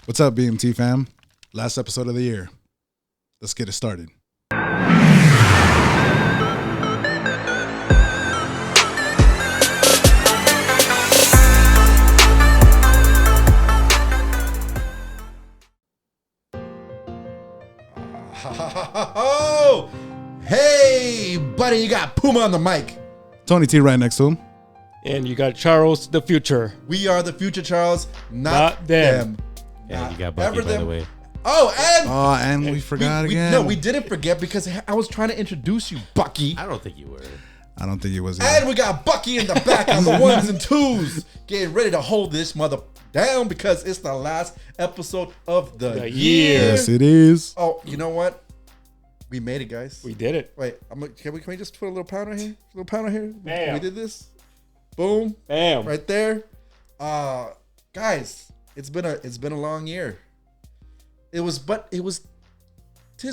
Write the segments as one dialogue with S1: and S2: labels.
S1: What's up, BMT fam? Last episode of the year. Let's get it started.
S2: Oh, hey, buddy, you got Puma on the mic.
S1: Tony T right next to him.
S3: And you got Charles the Future.
S2: We are the future, Charles, not
S3: them.
S2: Not
S4: you got Bucky,
S2: ever
S4: by the way.
S2: Oh,
S1: And we forgot again.
S2: No, we didn't forget because I was trying to introduce you, Bucky.
S4: I don't think you were.
S1: I don't think it was.
S2: And we got Bucky in the back on the ones and twos, getting ready to hold this mother down because it's the last episode of the year.
S1: Yes, it is.
S2: Oh, you know what? We made it, guys.
S3: We did it.
S2: Wait, can we just put a little pounder here? A little pounder here.
S3: Bam.
S2: We did this. Boom.
S3: Bam.
S2: Right there. Guys, it's been a long year. Tis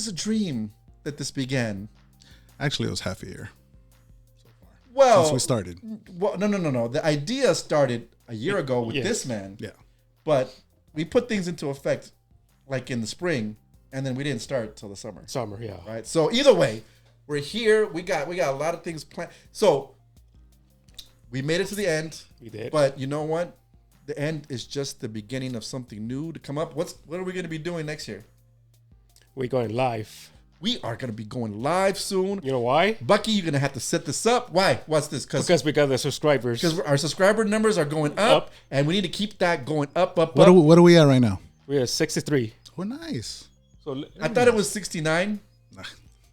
S2: a dream that this began.
S1: Actually, it was half a year
S2: Well,
S1: since we started.
S2: Well, no. The idea started a year ago with
S3: Yes.
S2: this man.
S1: Yeah.
S2: But we put things into effect like in the spring, and then we didn't start till the summer.
S3: Summer, yeah.
S2: Right. So either way, we're here. We got a lot of things planned. So we made it to the end.
S3: We did.
S2: But you know what? The end is just the beginning of something new to come up. What are we going to be doing next year?
S3: We're going live.
S2: We are going to be going live soon.
S3: You know why?
S2: Bucky, you're going to have to set this up. Why? What's this?
S3: Because we got the subscribers.
S2: Because our subscriber numbers are going up, and we need to keep that going up.
S1: What are we at right now?
S3: We're at 63.
S1: We're nice.
S3: So
S2: I thought it was 69.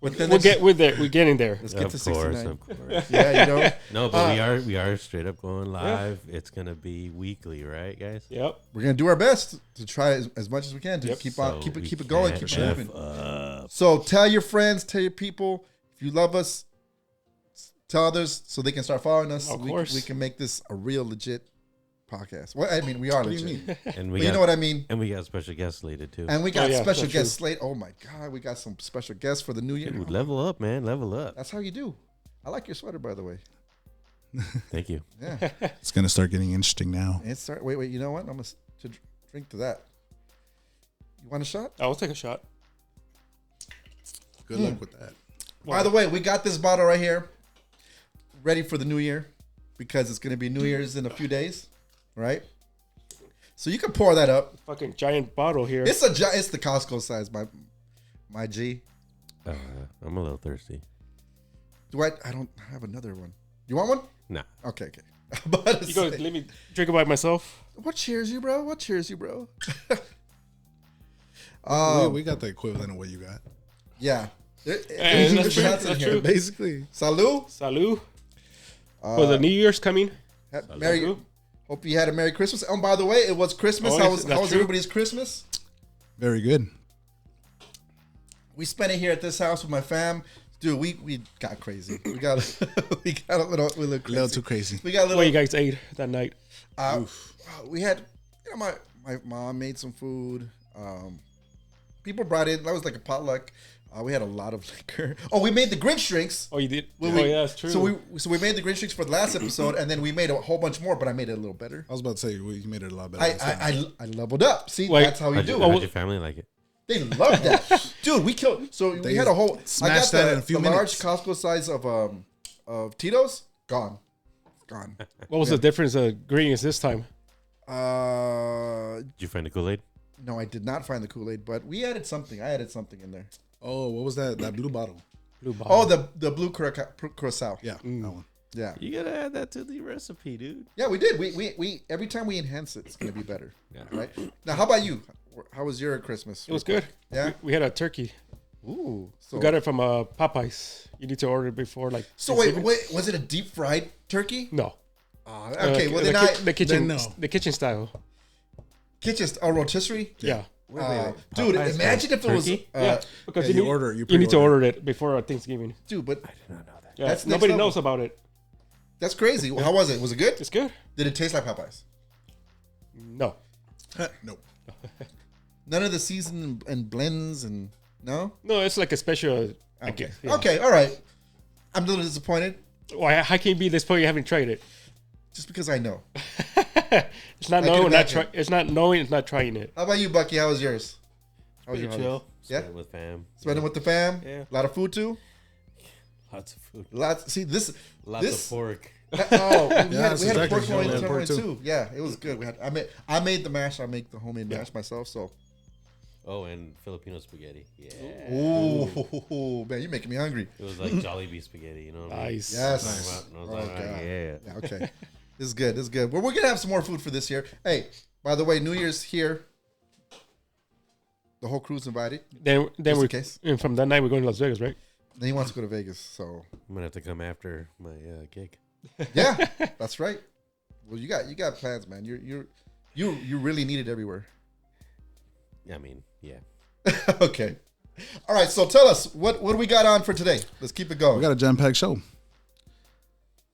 S2: But then
S3: we're getting there.
S2: Let's get to
S4: Of course,
S2: 69.
S4: of course.
S2: Yeah, you know.
S4: No, but we are straight up going live. It's gonna be weekly, right, guys?
S3: Yep.
S2: We're gonna do our best to try as much as we can to
S3: Yep.
S2: keep
S4: So
S2: it
S4: we
S2: going,
S4: can't
S2: keep it moving.
S4: F up.
S2: So tell your friends, tell your people, if you love us, tell others so they can start following us.
S3: Of
S2: So
S3: course.
S2: we can make this a real legit podcast. Well, I mean, we are
S1: What do you
S2: legit.
S1: mean?
S4: And
S2: But
S4: we
S2: you
S4: got,
S2: know what I mean.
S4: and we got special guests slated too.
S2: And we got
S3: yeah,
S2: special
S3: that's
S2: guest
S3: true.
S2: slate. Oh my God, we got some special guests for the new year.
S4: Dude, level up, man. Level up.
S2: That's how you do. I like your sweater, by the way.
S4: Thank you.
S2: Yeah.
S1: It's gonna start getting interesting now.
S2: Wait. You know what? I'm gonna drink to that. You want a shot?
S3: I'll take a shot.
S1: Good luck with that.
S2: By the way, we got this bottle right here, ready for the new year, because it's gonna be New Year's in a few days, right? So you can pour that up.
S3: Fucking giant bottle here.
S2: It's the Costco size, my G.
S4: I'm a little thirsty.
S2: I don't have another one. You want one?
S4: Nah.
S2: Okay. I'm about to
S3: You go,
S2: say,
S3: let me drink it by myself.
S2: what cheers you, bro?
S1: We got the equivalent of what you got.
S2: Yeah.
S3: And
S2: There's
S3: that's true,
S2: shots in
S3: that's
S2: here.
S3: true.
S1: Basically.
S2: Salud.
S3: Salud. For the New Year's coming.
S2: Merry.
S3: Salud.
S2: Hope you had a Merry Christmas. And by the way, it was Christmas.
S3: Oh,
S2: How
S3: that's
S2: was
S3: true.
S2: everybody's Christmas?
S1: Very good.
S2: We spent it here at this house with my fam. Dude, we got crazy. We got a little
S1: A
S2: crazy.
S1: little too crazy.
S2: We got a
S3: What
S2: little.
S3: you guys ate that night?
S2: We had, my mom made some food. People brought in. That was like a potluck. We had a lot of liquor. Oh, we made the Grinch drinks.
S3: Oh, you did?
S2: Well,
S3: yeah, that's true.
S2: So we made the Grinch drinks for the last episode, and then we made a whole bunch more. But I made it a little better.
S1: I was about to say you made it a lot better.
S2: I leveled up. See,
S3: Wait,
S2: that's how we
S4: How'd
S2: do.
S4: your family like it?
S2: They loved that, dude. We killed. So we had a whole.
S1: smashed that in a few
S2: the large
S1: minutes.
S2: Costco size of Tito's gone.
S3: What was the difference of ingredients this time?
S4: Did you find the Kool-Aid?
S2: No, I did not find the Kool-Aid, but we added something. I added something in there.
S1: Oh, what was that? That blue bottle.
S3: Blue bottle.
S2: Oh, the blue curacao.
S1: Yeah, that one.
S2: Yeah.
S4: You gotta add that to the recipe, dude.
S2: Yeah, we did. We every time we enhance it, it's gonna be better.
S4: Yeah.
S2: Right. Now, how about you? How was your Christmas?
S3: It was good.
S2: Yeah?
S3: We had a turkey.
S2: Ooh. So,
S3: We got it from Popeyes. You need to order it before, like.
S2: so wait, was it a deep fried turkey?
S3: No.
S2: Okay. Well,
S3: the,
S2: then
S3: the kitchen,
S1: then no.
S3: the kitchen style.
S2: kitchen rotisserie.
S3: Yeah.
S2: Dude,
S4: Popeyes
S2: imagine
S4: has
S2: if it was.
S4: turkey?
S3: Yeah. Because
S1: yeah,
S3: you,
S1: you order- you
S3: you need to
S1: pre-order.
S3: order it before Thanksgiving.
S2: Dude, but
S4: I did not know that.
S3: Yeah.
S2: That's next
S3: Nobody
S2: level.
S3: knows about it.
S2: that's crazy. How was it? Was it good?
S3: It's good.
S2: Did it taste like Popeyes?
S3: No.
S1: Nope.
S2: None of the season and blends and no.
S3: No, it's like a special. I
S2: Okay.
S3: guess. Yeah.
S2: Okay. All right. I'm a little disappointed
S3: Why? How can you be this point? You haven't tried it.
S2: just because I know.
S3: It's not
S2: I can
S3: knowing, not
S2: imagine.
S3: try. It's not knowing. It's not trying it.
S2: How about you, Bucky? How was yours? How was
S4: Pretty
S2: your holiday?
S4: chill.
S2: Yeah?
S4: Spent it with fam.
S2: Spending with the fam.
S4: Yeah.
S2: A lot of food too.
S4: Lots of food.
S2: Lots. See this.
S4: Lots
S2: this.
S4: of pork.
S2: Oh, we
S1: that's
S2: had a
S1: exactly
S2: pork
S1: what
S2: loin
S1: we had pork
S2: too. Yeah, it was good. I made the mash. I make the homemade mash myself. So,
S4: Oh, and Filipino spaghetti. Yeah.
S2: ooh, man, you're making me hungry.
S4: It was like Jollibee spaghetti, you know what I mean?
S3: Nice.
S2: Yes.
S4: And I was
S2: Oh,
S4: like,
S2: God.
S4: yeah.
S2: Yeah, okay. This is good. This is good. Well, we're gonna have some more food for this year. Hey, by the way, New Year's here. The whole crew's invited.
S3: Then
S2: Just
S3: we
S2: in case.
S3: and from that night we're going to Las Vegas, right?
S2: Then he wants to go to Vegas. So
S4: I'm gonna have to come after my gig.
S2: yeah, that's right. Well, you got plans, man. You really need it everywhere.
S4: I mean, yeah.
S2: Okay. All right. So tell us what do we got on for today? Let's keep it going.
S1: We got a jam-packed show.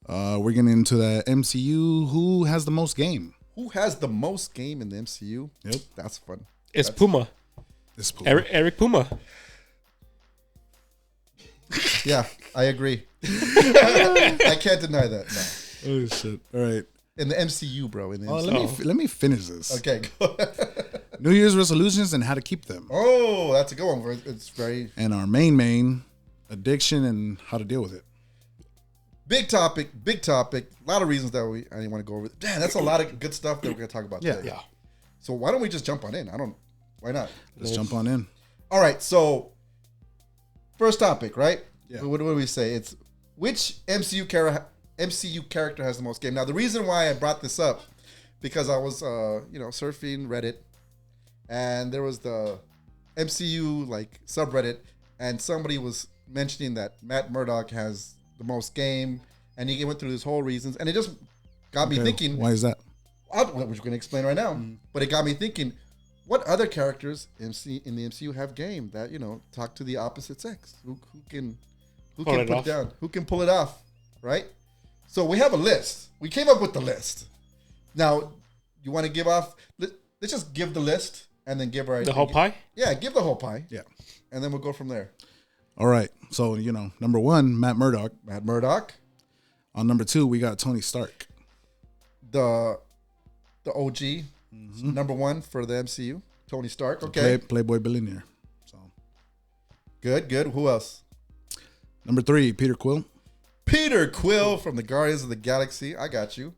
S1: We're getting into the MCU. Who has the most game?
S2: Who has the most game in the MCU?
S1: Yep.
S2: That's fun.
S3: It's Puma.
S1: This pool.
S3: Eric Puma.
S2: Yeah, I agree. I can't deny that. No.
S1: Oh shit! All right.
S2: In the MCU, bro. In the
S1: Oh,
S2: MCU.
S1: let me finish this.
S2: Okay. Go.
S1: New Year's resolutions and how to keep them,
S2: Oh, that's a good one. It's very
S1: and our main addiction and how to deal with it.
S2: big topic. Big topic. A lot of reasons that I didn't want to go over. Damn, that's a lot of good stuff that we're gonna talk about
S1: Yeah.
S2: today.
S3: Yeah.
S2: So why don't we just jump on in? Why not?
S1: Let's jump on in.
S2: All right. So first topic, right?
S1: Yeah.
S2: What do we say? It's which MCU character has the most game. Now the reason why I brought this up because I was surfing Reddit and there was the MCU like subreddit and somebody was mentioning that Matt Murdock has the most game and he went through his whole reasons and it just got me
S1: Okay,
S2: thinking.
S1: why is that?
S2: Which we're going to explain right now. But it got me thinking, what other characters in the MCU have game that talk to the opposite sex? Who can
S3: Pull
S2: put
S3: it off.
S2: down? Who can pull it off? Right. So we have a list. We came up with the list. Now, you want to give off? Let's just give the list and then give our
S3: The whole pie.
S2: Yeah, give the whole pie,
S1: Yeah.
S2: and then we'll go from there.
S1: All right. So number one, Matt Murdock.
S2: Matt Murdock,
S1: On number two, we got Tony Stark.
S2: the OG, number one for the MCU. Tony Stark. Okay,
S1: Playboy billionaire. So
S2: good. Who else?
S1: number three, Peter Quill.
S2: Peter Quill from the Guardians of the Galaxy. I got you.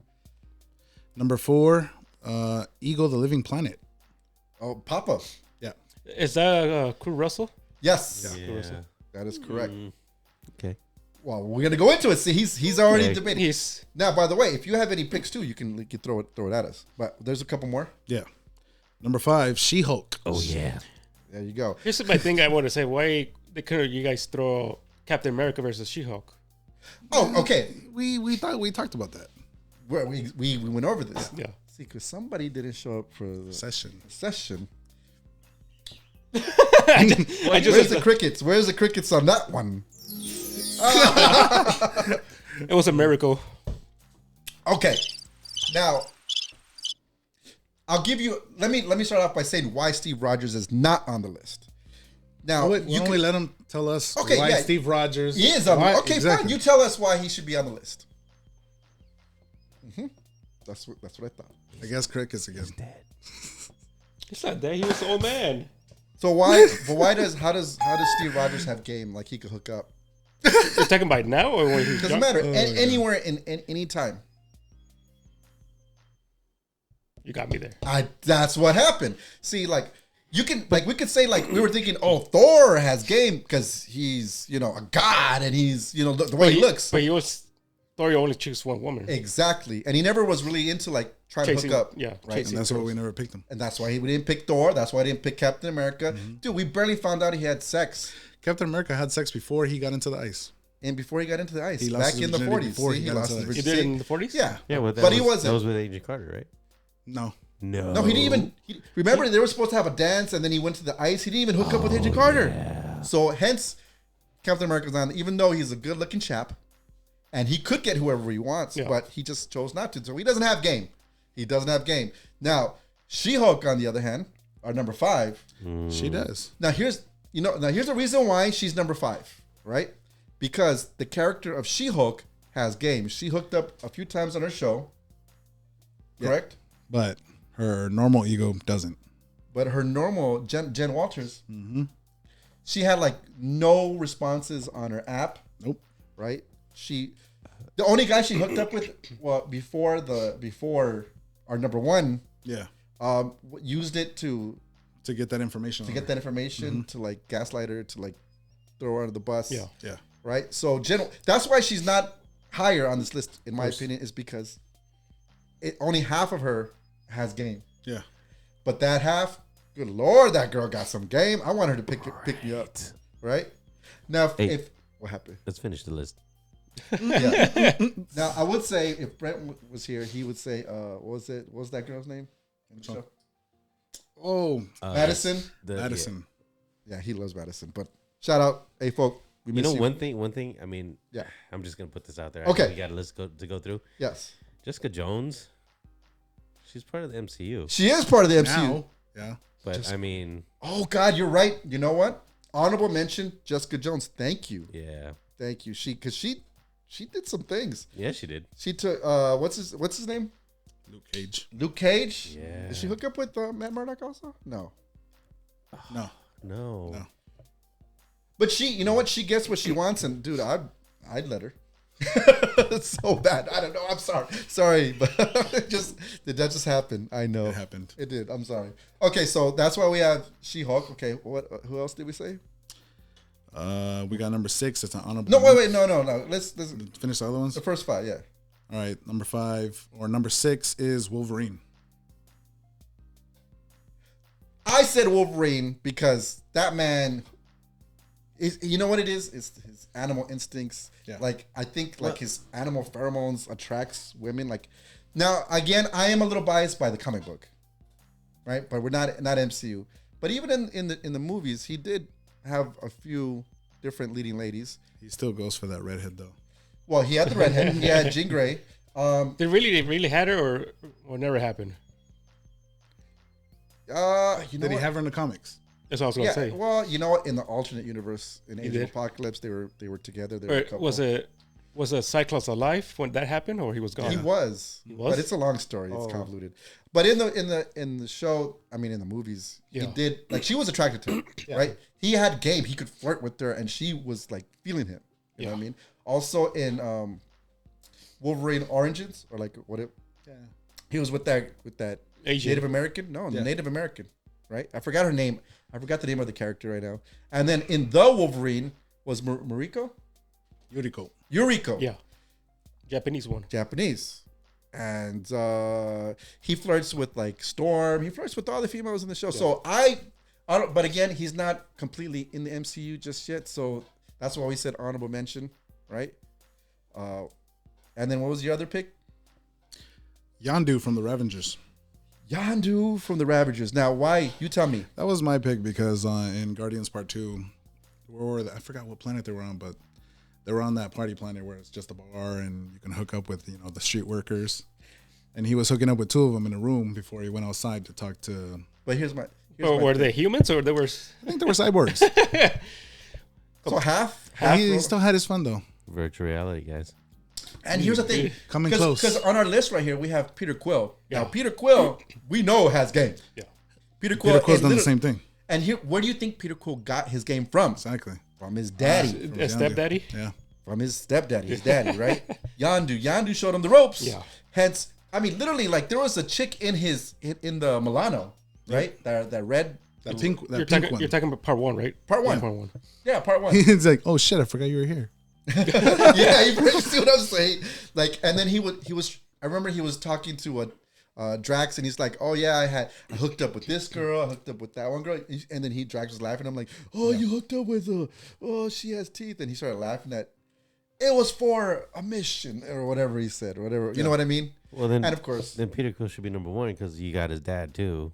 S1: Number four, Eagle, the Living Planet.
S2: Oh, Papa.
S1: Yeah.
S3: Is that Kurt Russell?
S2: Yes,
S4: Yeah.
S2: that is correct.
S4: Okay.
S2: Well, we're gonna go into it. See, he's already
S4: Yeah.
S2: debating.
S3: He's
S2: Now, by the way, if you have any picks too, you can throw it at us. But there's a couple more.
S1: Yeah. Number five, She-Hulk.
S4: Oh yeah.
S2: There you go.
S3: here's my thing. I want to say why they couldn't you guys throw Captain America versus She-Hulk?
S2: Oh, okay.
S1: We thought we talked about that
S2: We went over this.
S3: Yeah.
S2: See, because somebody didn't show up for the
S1: session.
S2: session.
S3: I just
S2: Where's the crickets? Where's the crickets on that one?
S3: it was a miracle.
S2: Okay. Now, I'll give you. Let me start off by saying why Steve Rogers is not on the list. Now,
S1: Why
S2: you
S1: don't we
S2: can,
S1: let him tell us
S2: Okay,
S1: why
S2: yeah.
S1: Steve Rogers
S2: he is on.
S1: why-
S2: Okay,
S1: exactly.
S2: fine. You tell us why he should be on the list. That's what I thought.
S1: I guess crickets again.
S3: It's not that he was the old man.
S2: So why? But how does Steve Rogers have game like he could hook up?
S3: You're talking about now or when he's
S2: Doesn't
S3: young?
S2: matter. Anywhere in any time.
S3: You got me there.
S2: That's what happened. See, like you can we could say like we were thinking, oh, Thor has game because he's a god and he's the way he looks.
S3: But he was Thor. You only choose one woman.
S2: Exactly, and he never was really into like trying
S3: Chasing-
S2: to hook up.
S3: yeah,
S2: right.
S3: chasing.
S1: And that's why we never picked him.
S2: And that's why we didn't pick Thor. That's why I didn't pick Captain America. Dude, we barely found out he had sex,
S1: Captain America had sex before he got into the ice.
S2: and before he got into the ice,
S1: He lost
S2: back
S1: his
S2: in the
S1: virginity
S2: 40s,
S1: before
S2: See,
S1: he
S2: he
S1: got
S2: lost
S1: into
S2: his
S1: the
S3: You
S1: ice.
S3: did it
S2: virginity.
S3: in the 40s?
S2: Yeah,
S4: Yeah, well,
S2: but he
S4: That
S2: wasn't.
S4: was with Agent Carter, right?
S1: No.
S4: No.
S2: No, he didn't even. Remember, they were supposed to have a dance, and then he went to the ice. He didn't even hook up with Agent Carter. So, hence, Captain America's on. Even though he's a good-looking chap, and he could get whoever he wants,
S3: Yeah.
S2: but he just chose not to. So he doesn't have game. He doesn't have game. Now, She-Hulk, on the other hand, are number 5.
S1: She does.
S2: Now here's the reason why she's number 5, right? Because the character of She-Hulk has game. She hooked up a few times on her show. Correct?
S1: but her normal ego doesn't.
S2: But her normal Jen Walters,
S1: Mm-hmm.
S2: she had like no responses on her app.
S1: Nope.
S2: Right? The only guy she hooked up with, well, before our number one,
S1: Yeah.
S2: used it to
S1: To get that information.
S2: get that information, to like gaslight her, to like throw her under the bus.
S3: Yeah.
S1: Yeah.
S2: Right. So that's why she's not higher on this list, in my opinion, is because only half of her has game.
S1: Yeah.
S2: But that half, good Lord, that girl got some game. I want her to pick me up. Right. Now, if what happened?
S4: Let's finish the list.
S2: Yeah. Now, I would say if Brent was here, he would say, what was that girl's name in the show?
S1: Oh,
S2: Madison.
S1: Madison.
S2: Yeah, he loves Madison. But shout out, hey, folk. We
S4: You
S2: miss
S4: know, one thing. I mean,
S2: Yeah.
S4: I'm just gonna put this out there.
S2: Okay.
S4: We got a list to go through.
S2: Yes.
S4: Jessica Jones. She's part of the MCU,
S2: She is part of the MCU.
S1: Now, yeah.
S4: but I mean,
S2: Oh, God, you're right. You know what? Honorable mention, Jessica Jones. Thank you.
S4: yeah,
S2: Thank you. She did some things.
S4: yeah, she did.
S2: She took, what's his name?
S1: Luke Cage.
S2: Luke Cage.
S4: Yeah.
S2: Did she hook up with Matt Murdock also? No.
S1: No.
S4: No.
S1: No.
S2: But you know what? She gets what she wants, and dude, I'd let her. It's so bad. I don't know. I'm sorry, but did that just happen? I know
S1: It happened.
S2: It did. I'm sorry. Okay, so that's why we have She-Hulk. Okay, who else did we say?
S1: We got number 6. It's an honorable.
S2: No, wait, no. Let's
S1: Finish the other ones.
S2: the first 5. Yeah.
S1: All right. Number 5 or number 6 is Wolverine.
S2: I said Wolverine because that man is, you know what it is? It's his animal instincts.
S1: Yeah.
S2: Like, I think like his animal pheromones attracts women. Like, now again, I am a little biased by the comic book, right? But we're not MCU. But even in the movies, he did have a few different leading ladies.
S1: He still goes for that redhead though.
S2: Well, he had the redhead. He had Jean Grey.
S3: They really had her, or never happened.
S2: You know
S1: Did
S2: what?
S1: he have her in the comics?
S3: That's what I was gonna
S2: Yeah.
S3: say.
S2: Well, you know what? In the alternate universe, in Age of
S3: did?
S2: Apocalypse, they were together. They were a
S3: Or
S2: couple.
S3: was a Cyclops alive when that happened, or he was gone?
S2: He was.
S3: was?
S2: But it's a long story. It's
S3: Oh.
S2: convoluted. But in the show, I mean, in the movies, he
S3: Yeah.
S2: did, like, she was attracted to him, right? He had game. He could flirt with her, and she was like feeling him. You know what I mean? Also in Wolverine Origins, or like he was with that
S3: Asian.
S2: Native American. No,
S1: Yeah.
S2: Native American, right? I forgot her name. I forgot the name of the character right now. And then in the Wolverine was Mariko. Yuriko.
S3: Yeah, Japanese one.
S2: Japanese. And he flirts with like Storm. He flirts with all the females in the show. So I don't, but again, he's not completely in the MCU just yet. So that's why we said honorable mention, right? And then what was your other pick?
S1: Yondu from the Ravengers.
S2: Yondu from the Ravagers. Now, why? You tell me.
S1: That was my pick because in Guardians Part 2, where were they? I forgot what planet they were on, but they were on that party planet where it's just a bar and you can hook up with, the street workers. And he was hooking up with 2 of them in a room before he went outside to talk to.
S2: But here's my.
S3: Were they humans or they were?
S1: I think they were cyborgs.
S2: So half.
S1: he still had his fun though.
S4: Virtual reality, guys.
S2: And here's the thing.
S1: Coming close.
S2: Because on our list right here, we have Peter Quill.
S3: Yeah.
S2: Now, Peter Quill, we know has game.
S3: Yeah.
S2: Peter Quill.
S1: Peter Quill's
S2: and
S1: done the
S2: little-
S1: same thing.
S2: And here, where do you think Peter Quill got his game from?
S1: Exactly.
S2: From his daddy.
S1: From
S3: A
S1: Yondu.
S3: stepdaddy.
S1: Yeah.
S2: From his stepdaddy, his daddy, right? Yondu showed him the ropes.
S3: Yeah.
S2: Hence, I mean, literally, like there was a chick in the Milano, right? That red.
S1: That pink
S3: You're
S1: one.
S3: talking about part 1, right?
S2: Part one.
S3: Yeah, part 1.
S2: Yeah, part one.
S1: He's like, oh shit, I forgot you were here.
S2: Yeah, you see what I'm saying? Like, and then he was. I remember he was talking to Drax, and he's like, "Oh yeah, I hooked up with this girl, I hooked up with that one girl," and then Drax was laughing. I'm like, "Oh, you hooked up with her? Oh, she has teeth," and he started laughing at. It was for a mission or whatever he said, or whatever. You know what I mean?
S4: Well, then,
S2: And of course,
S4: then Peter Quill should be number 1 because you got his dad too.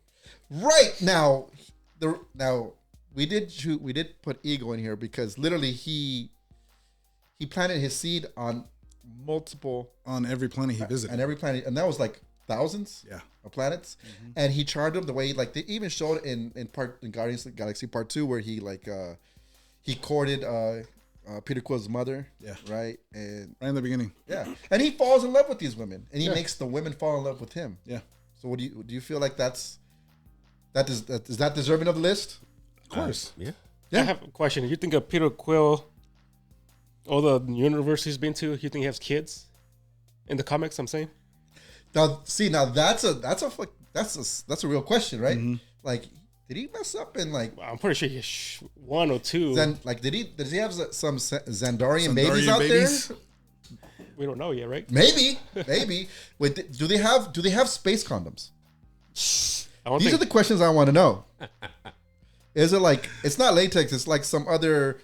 S2: right now, we did put Ego in here because literally he planted his seed on multiple
S1: On every planet he visited.
S2: and every planet, and that was like thousands
S1: Yeah.
S2: of planets, and he charmed them the way like they even showed in Guardians of the Galaxy Part 2 where he he courted Peter Quill's mother,
S1: Yeah.
S2: right, and
S1: Right in the beginning.
S2: yeah, and he falls in love with these women, and he makes the women fall in love with him.
S1: Yeah.
S2: So what do you feel like is that deserving of the list?
S1: Of course.
S4: Yeah.
S3: I have a question. You think of Peter Quill, all the universe he's been to, you think he has kids in the comics? I'm saying.
S2: Now that's a real question, right? Like, did he mess up and like?
S3: I'm pretty sure he's one or two.
S2: Does he have some Xandarian
S1: Xandarian
S2: babies out
S1: babies?
S2: there?
S3: We don't know yet, right?
S2: Maybe. Wait, do they have space condoms?
S3: I don't
S2: These are
S3: think.
S2: the questions I want to know. Is it like, it's not latex, it's like some other,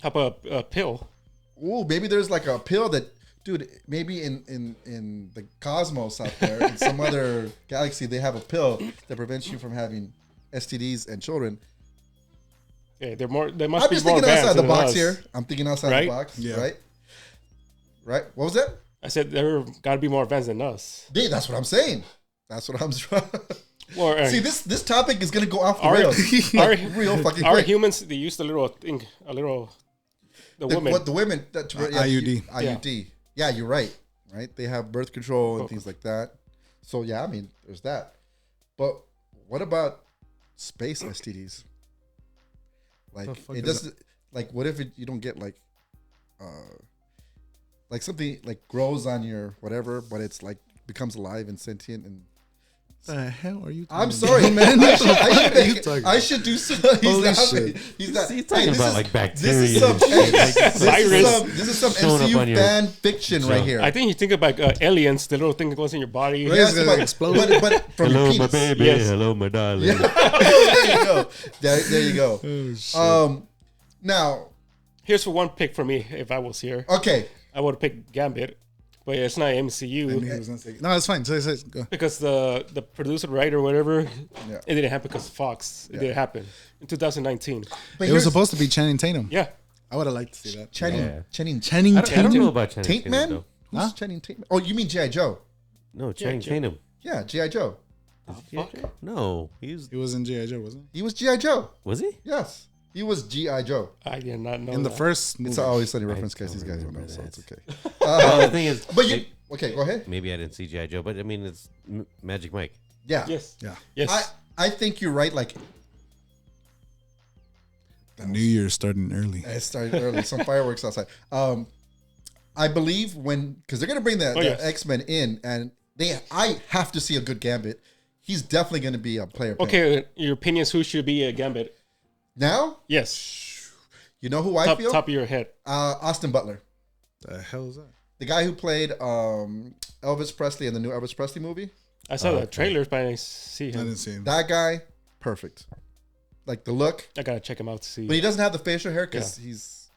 S3: How about a pill?
S2: ooh, maybe there's like a pill that, dude, maybe in the cosmos out there, in some other galaxy, they have a pill that prevents you from having STDs and children.
S3: Yeah, they're more. They must
S2: I'm
S3: be
S2: just
S3: more
S2: thinking outside
S3: advanced
S2: the
S3: than
S2: box
S3: us.
S2: here. I'm thinking outside
S3: Right?
S2: the box,
S1: Yeah.
S2: right? Right? What was that?
S3: I said they're got to be more advanced than us.
S2: Dude, that's what I'm saying. That's what I'm trying.
S3: Or
S2: See, this topic is gonna go off the
S3: Our-
S2: rails.
S3: our-
S2: Real fucking
S3: our
S2: quick.
S3: humans, they used a little thing, the women.
S2: What the women?
S1: IUD.
S2: IUD. Yeah, you're right. Right? They have birth control and things like that. So yeah, I mean, there's that. But what about space STDs? Like
S1: fuck
S2: it
S1: is
S2: doesn't. Like, what if you don't get like something like grows on your whatever, but it's like becomes alive and sentient and.
S1: The hell are you?
S2: I'm
S1: talking
S2: sorry,
S1: about?
S2: man. I
S1: you
S2: should do some.
S1: Holy
S2: laughing.
S1: shit.
S2: He's not.
S4: He's talking
S2: this
S4: about
S2: is-
S4: like
S2: This
S4: bacteria.
S2: is some,
S4: and shit, like,
S2: this is some
S4: showing up
S2: MCU
S4: on your
S2: fan fiction right
S4: show.
S2: here.
S3: I think you think about aliens, the little thing that goes in your body.
S1: Right.
S2: Yes,
S1: It's gonna
S2: but,
S1: explode.
S2: but from
S4: hello,
S2: your
S4: my
S2: penis.
S4: baby.
S3: Yes.
S4: Hello, my darling.
S2: there you go. There you go.
S1: Oh, shit.
S2: Now,
S3: Here's for one pick for me. If I was here,
S2: okay.
S3: I would have picked Gambit, but it's not
S1: I
S3: MCU
S1: knew he was gonna say- No, it's fine. Say, go.
S3: because the producer, writer, whatever,
S2: Yeah.
S3: it didn't happen because Fox. It didn't happen in 2019.
S2: But
S1: It was
S2: here's
S1: supposed to be Channing Tatum.
S3: Yeah,
S1: I would have liked to see that.
S2: Channing.
S4: Yeah.
S2: Channing.
S1: Channing
S4: I don't
S1: Tatum.
S4: know about Channing
S2: Taint
S4: Tatum,
S2: Man?
S4: though.
S2: Who's
S1: Huh?
S2: Channing Tatum? Oh, you mean G.I. Joe?
S4: No, Channing
S3: Joe.
S4: Tatum.
S2: Yeah, G.I. Joe.
S4: G.I. Joe? No, he's
S1: He was in G.I. Joe, wasn't
S2: He was G.I. Joe.
S4: was he?
S2: Yes. He was G.I. Joe.
S3: I did not know
S1: he? In the
S3: that.
S1: first movie.
S2: It's an always sunny reference, guys.
S4: don't
S2: These guys don't know,
S4: remember
S2: so
S4: that.
S2: it's okay.
S4: Well, the thing is,
S2: But you, okay, go ahead.
S4: maybe I didn't see G.I. Joe, but I mean, it's Magic Mike.
S2: Yeah.
S3: Yes.
S1: Yeah.
S3: Yes.
S2: I think you're right. Like,
S1: The New Year's starting early.
S2: it started early. Some fireworks outside. I believe because they're gonna bring the
S3: yes.
S2: X-Men in, and I have to see a good Gambit. He's definitely gonna be a player. pick.
S3: Okay, your opinions. Who should be a Gambit?
S2: Now
S3: Yes.
S2: you know who I
S3: Top
S2: feel.
S3: of your head.
S2: Austin Butler,
S1: The hell is that?
S2: the guy who played Elvis Presley in the new Elvis Presley movie.
S3: I saw
S4: Oh,
S3: the
S4: okay.
S3: trailers, but I didn't see
S1: I
S3: him.
S1: didn't see him.
S2: That guy, perfect. Like the look,
S3: I gotta check him out to see.
S2: but he doesn't have the facial hair because he's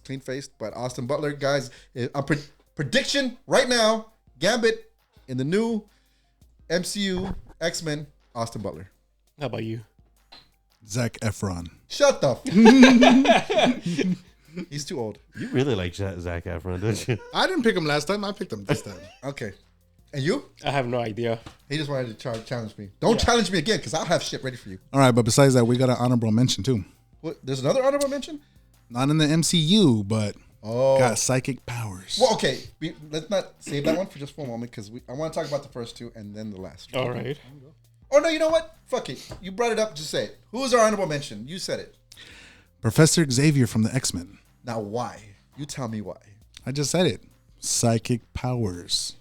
S2: clean faced. But Austin Butler, guys, prediction right now: Gambit in the new MCU X-Men. Austin Butler.
S3: How about you?
S1: Zac Efron.
S2: Shut the. He's too old.
S4: You really like Zac Efron, don't you?
S1: I didn't pick him last time. I picked him this time.
S2: Okay. And you?
S3: I have no idea.
S2: He just wanted to challenge me. Don't challenge me again, because I'll have shit ready for you.
S1: All right, but besides that, we got an honorable mention too.
S2: What, there's another honorable mention?
S1: Not in the MCU, but
S2: Oh.
S1: got psychic powers.
S2: Well, okay. Let's not save that one for just one moment, because I want to talk about the first two and then the last.
S3: All right.
S2: Oh, no, you know what? Fuck it. You brought it up. Just say it. Who is our honorable mention? You said it.
S1: Professor Xavier from the X-Men.
S2: Now, why? You tell me why.
S1: I just said it. Psychic powers.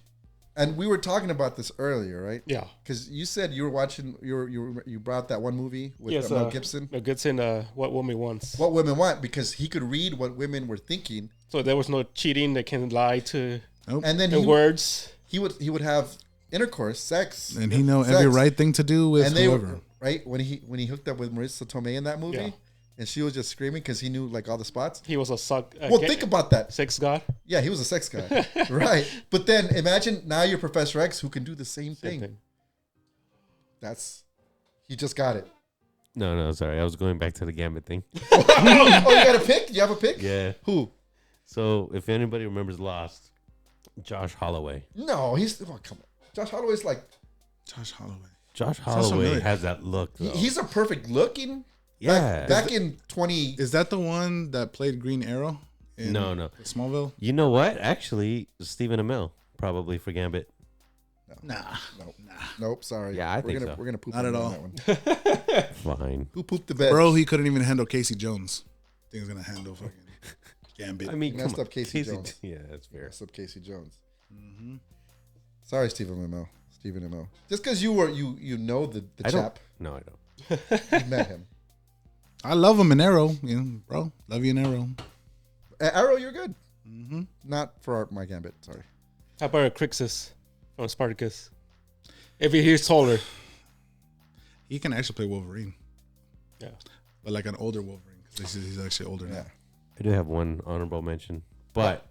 S2: And we were talking about this earlier, right?
S3: Yeah.
S2: Because you said you were watching, you brought that one movie with
S3: Yes.
S2: Mel Gibson.
S3: Mel Gibson. What Woman Wants.
S2: What women want, because he could read what women were thinking,
S3: So there was no cheating. They can lie to
S2: and then
S3: the words.
S2: he would have intercourse, sex,
S1: And he know every
S2: sex.
S1: right thing to do with
S2: And they
S1: whoever.
S2: were right when he hooked up with Marissa Tomei in that movie,
S3: Yeah.
S2: and she was just screaming because he knew like all the spots.
S3: He was a suck.
S2: Well, think about that.
S3: sex god.
S2: Yeah, he was a sex guy, right? But then imagine now you're Professor X, who can do the same
S3: Same
S2: thing.
S3: thing.
S2: He just got it.
S4: No, sorry. I was going back to the Gambit thing.
S2: Oh, you got a pick? You have a pick?
S4: Yeah.
S2: Who?
S4: So if anybody remembers Lost, Josh Holloway.
S2: No, come on. Josh Holloway's like
S1: Josh Holloway.
S4: Josh
S1: Sounds
S4: Holloway
S1: familiar.
S4: has that look. Though.
S2: he's a perfect looking.
S4: yeah.
S2: Back in 20.
S1: Is that the one that played Green Arrow? In
S4: No.
S1: Smallville?
S4: You know what? Actually, Stephen Amell probably for Gambit.
S1: Nah.
S2: Nope. Sorry.
S4: Yeah, I think so.
S2: We're gonna poop.
S1: Not
S2: on
S1: at
S2: you
S1: all.
S2: on that one.
S4: Fine.
S2: Who pooped the bed?
S1: Bro, he couldn't even handle Casey Jones. I think he's gonna handle fucking Gambit.
S4: I mean,
S2: He messed
S4: come on.
S2: up Casey Jones.
S4: Yeah, that's fair.
S2: Messed up Casey Jones. Sorry, Stephen Amell. Just because you know the
S4: I don't.
S2: chap,
S4: No, I don't.
S2: you met him.
S1: I love him in Arrow, you know, bro. Love you in Arrow.
S2: Arrow, you're good. Not for my Gambit. Sorry.
S3: How about Crixus from Spartacus? If he's taller.
S1: He can actually play Wolverine,
S3: Yeah.
S1: but like an older Wolverine because he's actually older
S2: Yeah.
S1: now.
S4: I do have one honorable mention, but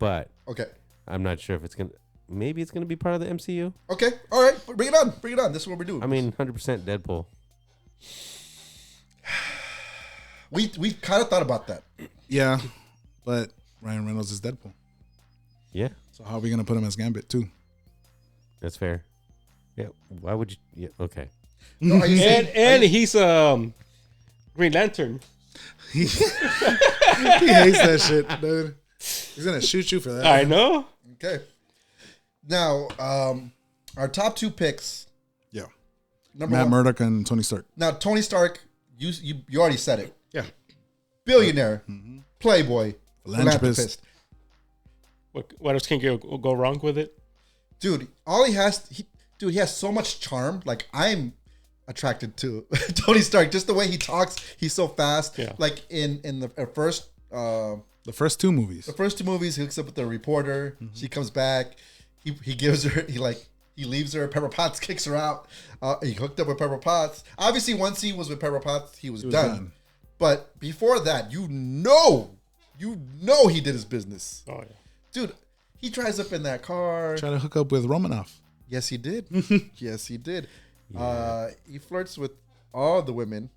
S2: Okay.
S4: I'm not sure if it's gonna. Maybe it's gonna be part of the MCU.
S2: Okay. All right. Bring it on. This is what we're doing.
S4: I mean, 100% Deadpool.
S2: we kind of thought about that.
S1: Yeah, but Ryan Reynolds is Deadpool.
S4: Yeah,
S1: So how are we gonna put him as Gambit too?
S4: that's fair. Yeah. Why would you? Yeah. Okay.
S2: No, are you saying,
S3: And he's Green Lantern.
S1: He hates that shit, dude. He's gonna shoot you for that.
S3: I know.
S2: okay. Now, our top two picks.
S1: Yeah,
S2: Number
S1: Matt
S2: one.
S1: Murdock and Tony Stark.
S2: Now, Tony Stark. You already said it.
S1: Yeah,
S2: Billionaire, playboy,
S1: Philanthropist.
S3: What else can go wrong with it?
S2: Dude, all he has, he has so much charm. Like, I'm attracted to Tony Stark. Just the way he talks, he's so fast.
S3: Yeah.
S2: Like in the first
S1: The first two movies.
S2: the first two movies, he hooks up with the reporter. She comes back. He gives her he leaves her. Pepper Potts kicks her out. He hooked up with Pepper Potts. Obviously, once he was with Pepper Potts, he was done. But before that, you know he did his business.
S3: Oh yeah.
S2: Dude, he drives up in that car.
S1: Try to hook up with Romanoff.
S2: Yes, he did. Yes, he did. He flirts with all the women,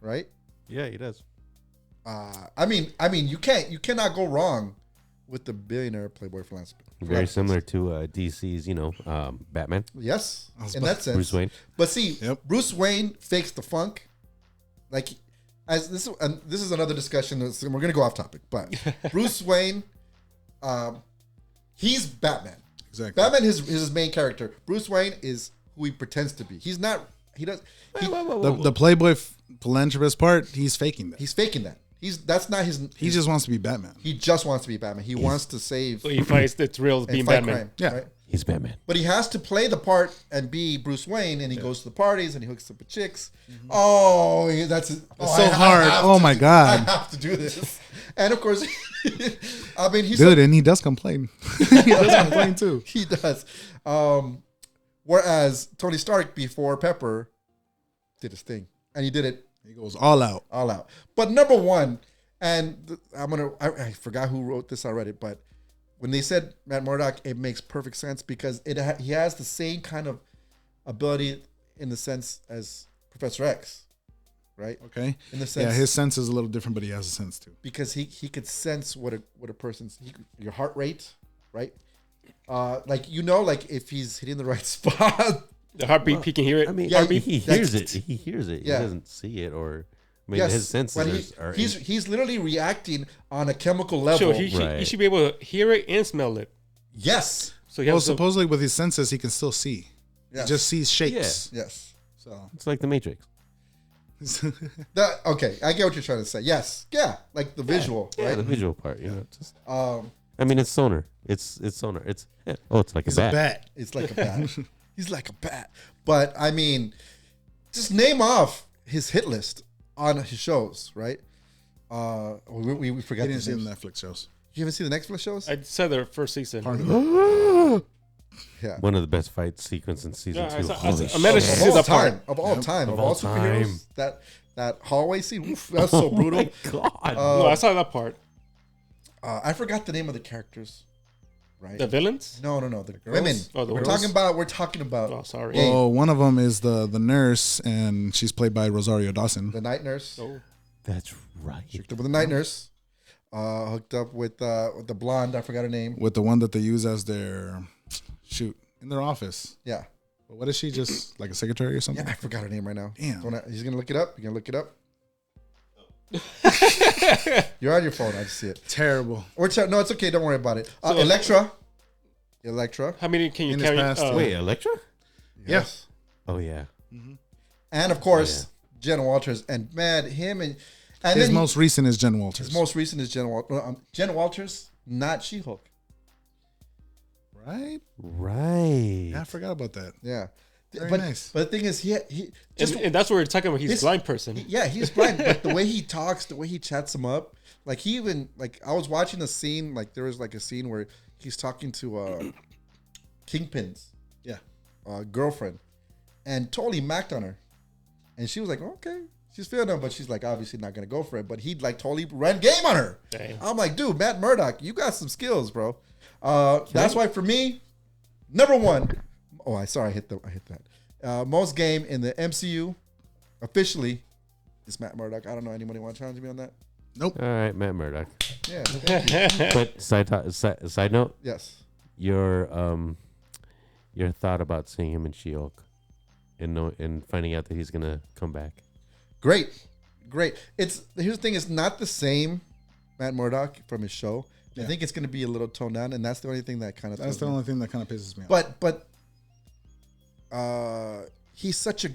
S2: right?
S4: Yeah, he does.
S2: I mean, you cannot go wrong with the billionaire playboy philanthropist.
S4: Very similar to DC's, Batman.
S2: Yes,
S1: was
S2: in that sense.
S4: Bruce Wayne.
S2: But see,
S1: Yep.
S2: Bruce Wayne fakes the funk. Like, as this, and this is another discussion. We're gonna go off topic, but Bruce Wayne, he's Batman.
S1: Exactly.
S2: Batman is his main character. Bruce Wayne is who he pretends to be. He's not. He does.
S1: The Playboy philanthropist part, he's faking that.
S2: He's faking that. That's not his.
S1: He just wants to be Batman.
S2: He just wants to be Batman. He wants to save
S3: So he fights the thrill of
S2: and
S3: being
S2: fight
S3: Batman.
S2: crime.
S1: Yeah.
S2: Right?
S4: He's Batman.
S2: But he has to play the part and be Bruce Wayne, and he goes to the parties and he hooks up with chicks. Oh, that's
S1: It's so hard. Oh my
S2: I
S1: god,
S2: have to do this. And of course, I mean, he's
S1: dude, and he does complain. He does complain too.
S2: he does. Whereas Tony Stark before Pepper did his thing, and he did it
S1: He goes all out.
S2: all out. But number one, and I forgot who wrote this already, but when they said Matt Murdock, it makes perfect sense because he has the same kind of ability in the sense as Professor X, right?
S1: Okay.
S2: In the sense,
S1: Yeah, his sense is a little different, but he has a sense too.
S2: because he could sense what a person's your heart rate, right? Like if he's hitting the right spot.
S3: The heartbeat, he can hear it.
S4: I mean,
S2: Yeah,
S4: he hears it. He hears it.
S2: Yeah.
S4: He doesn't see it, or I mean,
S2: Yes,
S4: his senses
S2: when
S4: are.
S2: he's literally reacting on a chemical level.
S3: Sure, he
S4: Right.
S3: should be able to hear it and smell it.
S2: Yes,
S3: So he
S1: Well,
S3: has to,
S1: supposedly with his senses, he can still see.
S2: yes,
S1: He just sees shapes.
S2: yes.
S1: So
S4: It's like the Matrix.
S2: Okay, I get what you're trying to say. Yes, yeah, like the visual,
S4: Yeah,
S2: right?
S4: the visual part. Just.
S2: Um,
S4: I mean, it's sonar. It's sonar. It's it's like
S1: he's
S4: a
S1: a
S4: bat.
S1: bat.
S2: it's like a bat. He's like a bat. But I mean, just name off his hit list on his shows, right? We forgot.
S1: He didn't
S2: the
S1: see the
S2: names.
S1: Netflix shows.
S2: You haven't seen the Netflix shows?
S3: I said the first season.
S2: Yeah.
S4: One of the best fight sequences in season
S3: Yeah,
S4: 2.
S3: I
S4: Holy
S3: managed to
S2: Of
S3: see
S2: all
S3: the part.
S2: time, of all time,
S4: Of
S2: of all
S4: all
S2: superheroes,
S4: time.
S2: that hallway scene, oof, that's so brutal.
S4: God.
S3: No, I saw that part.
S2: I forgot the name of the characters. Right?
S3: The villains?
S2: No, the women.
S3: Oh, the
S2: we're
S3: girls?
S2: talking about
S3: Oh, sorry.
S2: Yeah.
S1: Well, one of them is the nurse, and she's played by Rosario Dawson.
S2: the night nurse.
S3: Oh.
S4: That's right.
S2: Hooked up with the night nurse. Hooked up with the blonde. I forgot her name.
S1: With the one that they use as their in their office.
S2: Yeah,
S1: But what is she? Just like a secretary or something?
S2: yeah. I forgot her name right now.
S1: Damn.
S2: He's gonna look it up. You're gonna look it up. You're on your phone. I just see it.
S1: Terrible.
S2: No, it's okay. Don't worry about it. Electra. Electra.
S3: How many can you
S1: In his
S3: carry?
S1: past,
S4: Wait, Electra?
S2: Yes.
S4: Oh yeah.
S2: And of course, Jen Walters. And man, him and
S1: His
S2: then
S1: most recent is Jen Walters.
S2: his most recent is Jen Walters, not She-Hulk.
S1: Right?
S4: Right.
S1: Yeah, I forgot about that.
S2: Yeah.
S1: Very
S2: but,
S1: nice.
S2: But the thing is, he just
S3: and that's what we're talking about. He's
S2: This-
S3: a blind person.
S2: yeah, he's blind. But the way he talks, the way he chats him up, like he even like I was watching a scene, like there was like a scene where he's talking to Kingpin's
S1: Yeah.
S2: girlfriend, and totally macked on her, and she was like, okay, she's feeling him, but she's like obviously not gonna go for it. But he like totally ran game on her.
S3: Damn.
S2: I'm like, dude, Matt Murdock, you got some skills, bro. That's why for me, number one. Oh, I hit that. Most game in the MCU officially is Matt Murdock. I don't know anybody want to challenge me on that.
S1: Nope.
S4: All right, Matt Murdock.
S2: Yeah.
S4: But side note,
S2: Yes.
S4: your thought about seeing him in She-Hulk and finding out that he's gonna come back.
S2: Great. Here's the thing, it's not the same Matt Murdock from his show. I
S1: Yeah.
S2: think it's gonna be a little toned down, and that's the only thing that kind of
S1: That's the only thing that kind of pisses me off.
S2: But he's such a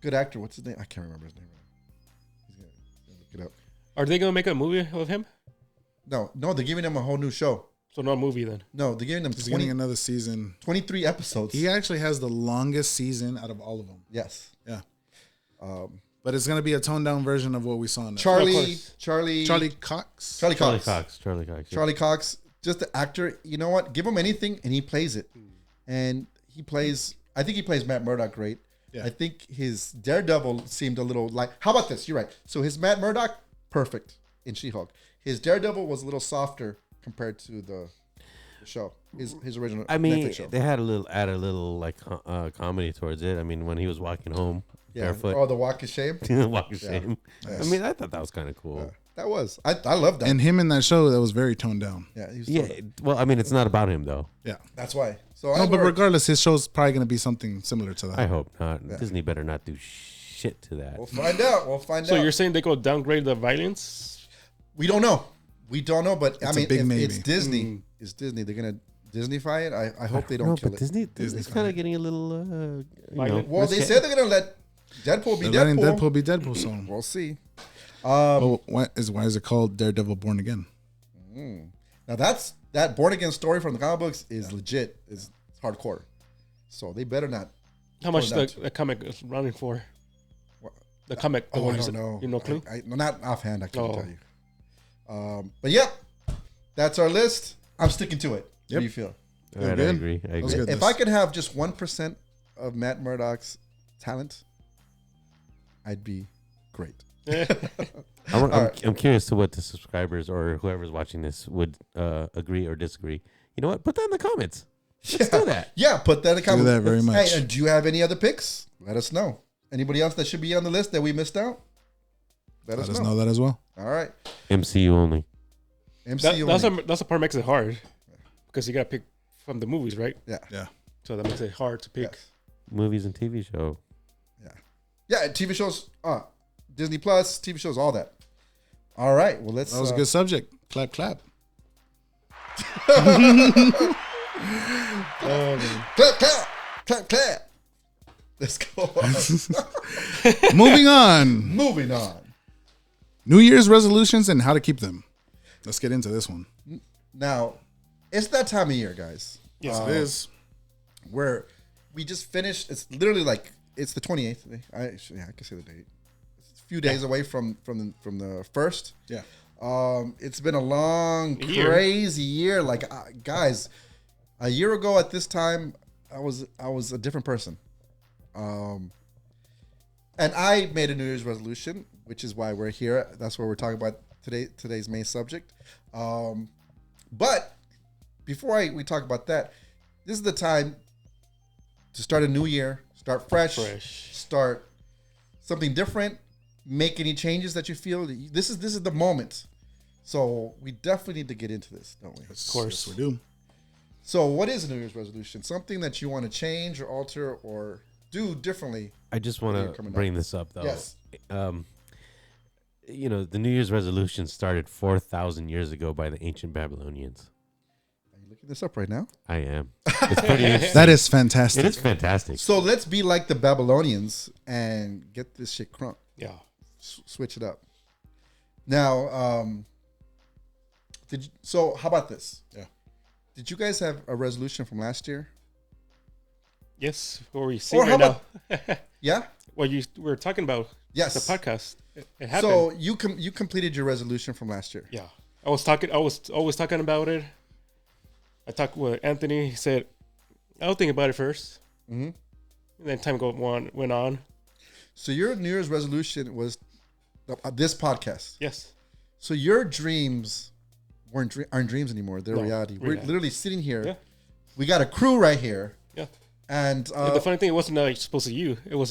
S2: good actor. What's his name? I can't remember his name. He's gonna look it up.
S3: Are they gonna make a movie of him?
S2: No, they're giving him a whole new show.
S3: So not a movie then.
S2: No, they're giving him
S1: He's getting another season.
S2: 23 episodes.
S1: He actually has the longest season out of all of them.
S2: Yes.
S1: Yeah.
S2: Um,
S1: But it's going to be a toned down version of what we saw in that.
S2: Charlie
S3: course.
S2: Cox.
S4: Charlie
S2: Cox.
S4: Cox. Yeah.
S2: Charlie Cox, just the actor. You know what? Give him anything and he plays it. And he plays. I think he plays Matt Murdock great.
S1: Yeah.
S2: I think his Daredevil seemed a little like. How about this? You're right. So his Matt Murdock, perfect in She-Hulk. His Daredevil was a little softer compared to the show. His original.
S4: I mean,
S2: Netflix show.
S4: they had add a little like comedy towards it. I mean, when he was walking home barefoot,
S2: Oh, the walk of shame.
S4: walk of shame. I mean, I thought that was kind of cool.
S2: That was. I love that.
S1: And him in that show, that was very toned down.
S2: yeah. He was
S4: Yeah. Well, I mean, it's not about him though.
S1: Yeah.
S2: That's why. So
S1: No,
S2: I
S1: but
S2: work.
S1: regardless, his show's probably going to be something similar to that.
S4: I hope not. Disney better not do shit to that.
S2: We'll find out. We'll find
S3: So
S2: out.
S3: you're saying they go downgrade the violence?
S2: We don't know. But
S1: It's
S2: I
S1: a
S2: mean,
S1: big
S2: if
S1: maybe.
S2: it's Disney. It's Disney. They're gonna Disneyfy it. I hope they don't
S4: No,
S2: kill
S4: but
S2: it.
S4: Disney's
S1: Disney's
S4: kind of getting a little.
S3: Violent?
S2: Well, they said they're gonna let Deadpool be
S1: They're letting
S2: Deadpool.
S1: Deadpool be Deadpool, so.
S2: We'll see.
S1: Oh, why is it called Daredevil Born Again?
S2: Now that Born Again story from the comic books is legit. It's hardcore. So they better not.
S3: How much
S2: Well,
S3: the comic is running for?
S2: What?
S3: The comic. The
S2: Oh,
S3: one
S2: I
S3: you
S2: don't
S3: said-
S2: know.
S3: You no clue?
S2: No, not offhand. I can't
S3: Oh.
S2: tell you. But yeah, that's our list. I'm sticking to it. What
S1: Yep.
S2: do you feel?
S4: All right, I
S1: Good.
S4: agree. I
S1: was
S4: agree.
S1: good.
S2: If I could have just 1% of Matt Murdock's talent, I'd be great.
S4: I'm curious to what the subscribers or whoever's watching this would agree or disagree. You know what? Put that in the comments. Let's do that.
S2: Yeah, put that in the comments.
S1: that very much.
S2: Hey, and do you have any other picks? Let us know. Anybody else that should be on the list that we missed out? Let
S1: Let
S2: us
S1: us
S2: know.
S1: know that as well.
S2: All right.
S4: MCU only.
S2: MCU.
S3: That's
S2: only.
S3: that's the part makes it hard because you got to pick from the movies, right?
S2: Yeah.
S1: Yeah.
S3: So that makes it hard to pick.
S2: Yes.
S4: Movies and TV show.
S2: Yeah, TV shows, Disney Plus, TV shows, all that. All right. Well, let's.
S1: That was a good subject. Clap, clap.
S2: Clap, clap, clap, clap. Let's go on.
S1: Moving on.
S2: Moving on.
S1: New Year's resolutions and how to keep them. Let's get into this one.
S2: Now, it's that time of year, guys.
S3: Yes,
S1: It is.
S2: Where we just finished. It's literally like it's the 28th. I can say the date. It's a few days away from the first.
S1: Yeah.
S2: It's been a long,
S3: Year.
S2: crazy year. Like, guys, a year ago at this time, I was a different person. And I made a New Year's resolution, which is why we're here. That's what we're talking about today's main subject. But before we talk about that, this is the time to start a new year, start fresh. Start something different, make any changes that you feel. This is the moment. So we definitely need to get into this, don't we?
S1: Of
S3: course.
S1: Yes, we do.
S2: So what is a New Year's resolution? Something that you want to change or alter or do differently?
S4: I just
S2: You're
S4: want to
S2: coming
S4: bring this up though.
S2: Yes.
S4: You know, the New Year's resolution started 4,000 years ago by the ancient Babylonians.
S2: Are you looking this up right now.
S4: I am. It's pretty interesting.
S1: That is
S4: It
S1: fantastic.
S4: is fantastic.
S2: So let's be like the Babylonians and get this shit crunk.
S3: Yeah.
S2: Switch it up. Now, so how about this?
S1: Yeah.
S2: Did you guys have a resolution from last year?
S3: Yes. What were you
S2: Or
S3: seeing
S2: how
S3: right now?
S2: Yeah.
S3: What you were talking about?
S2: Yes.
S3: The podcast. It happened.
S2: So you completed your resolution from last year.
S3: Yeah. I was always talking about it. I talked with Anthony. He said, I'll think about it first.
S2: Mm-hmm.
S3: And then time went on.
S2: So your New Year's resolution was this podcast.
S3: Yes.
S2: So your dreams aren't dreams anymore. They're
S3: No,
S2: reality. We're
S3: reality.
S2: literally sitting here.
S3: Yeah.
S2: We got a crew right here.
S3: Yeah.
S2: And
S3: The funny thing, it wasn't supposed to you. It was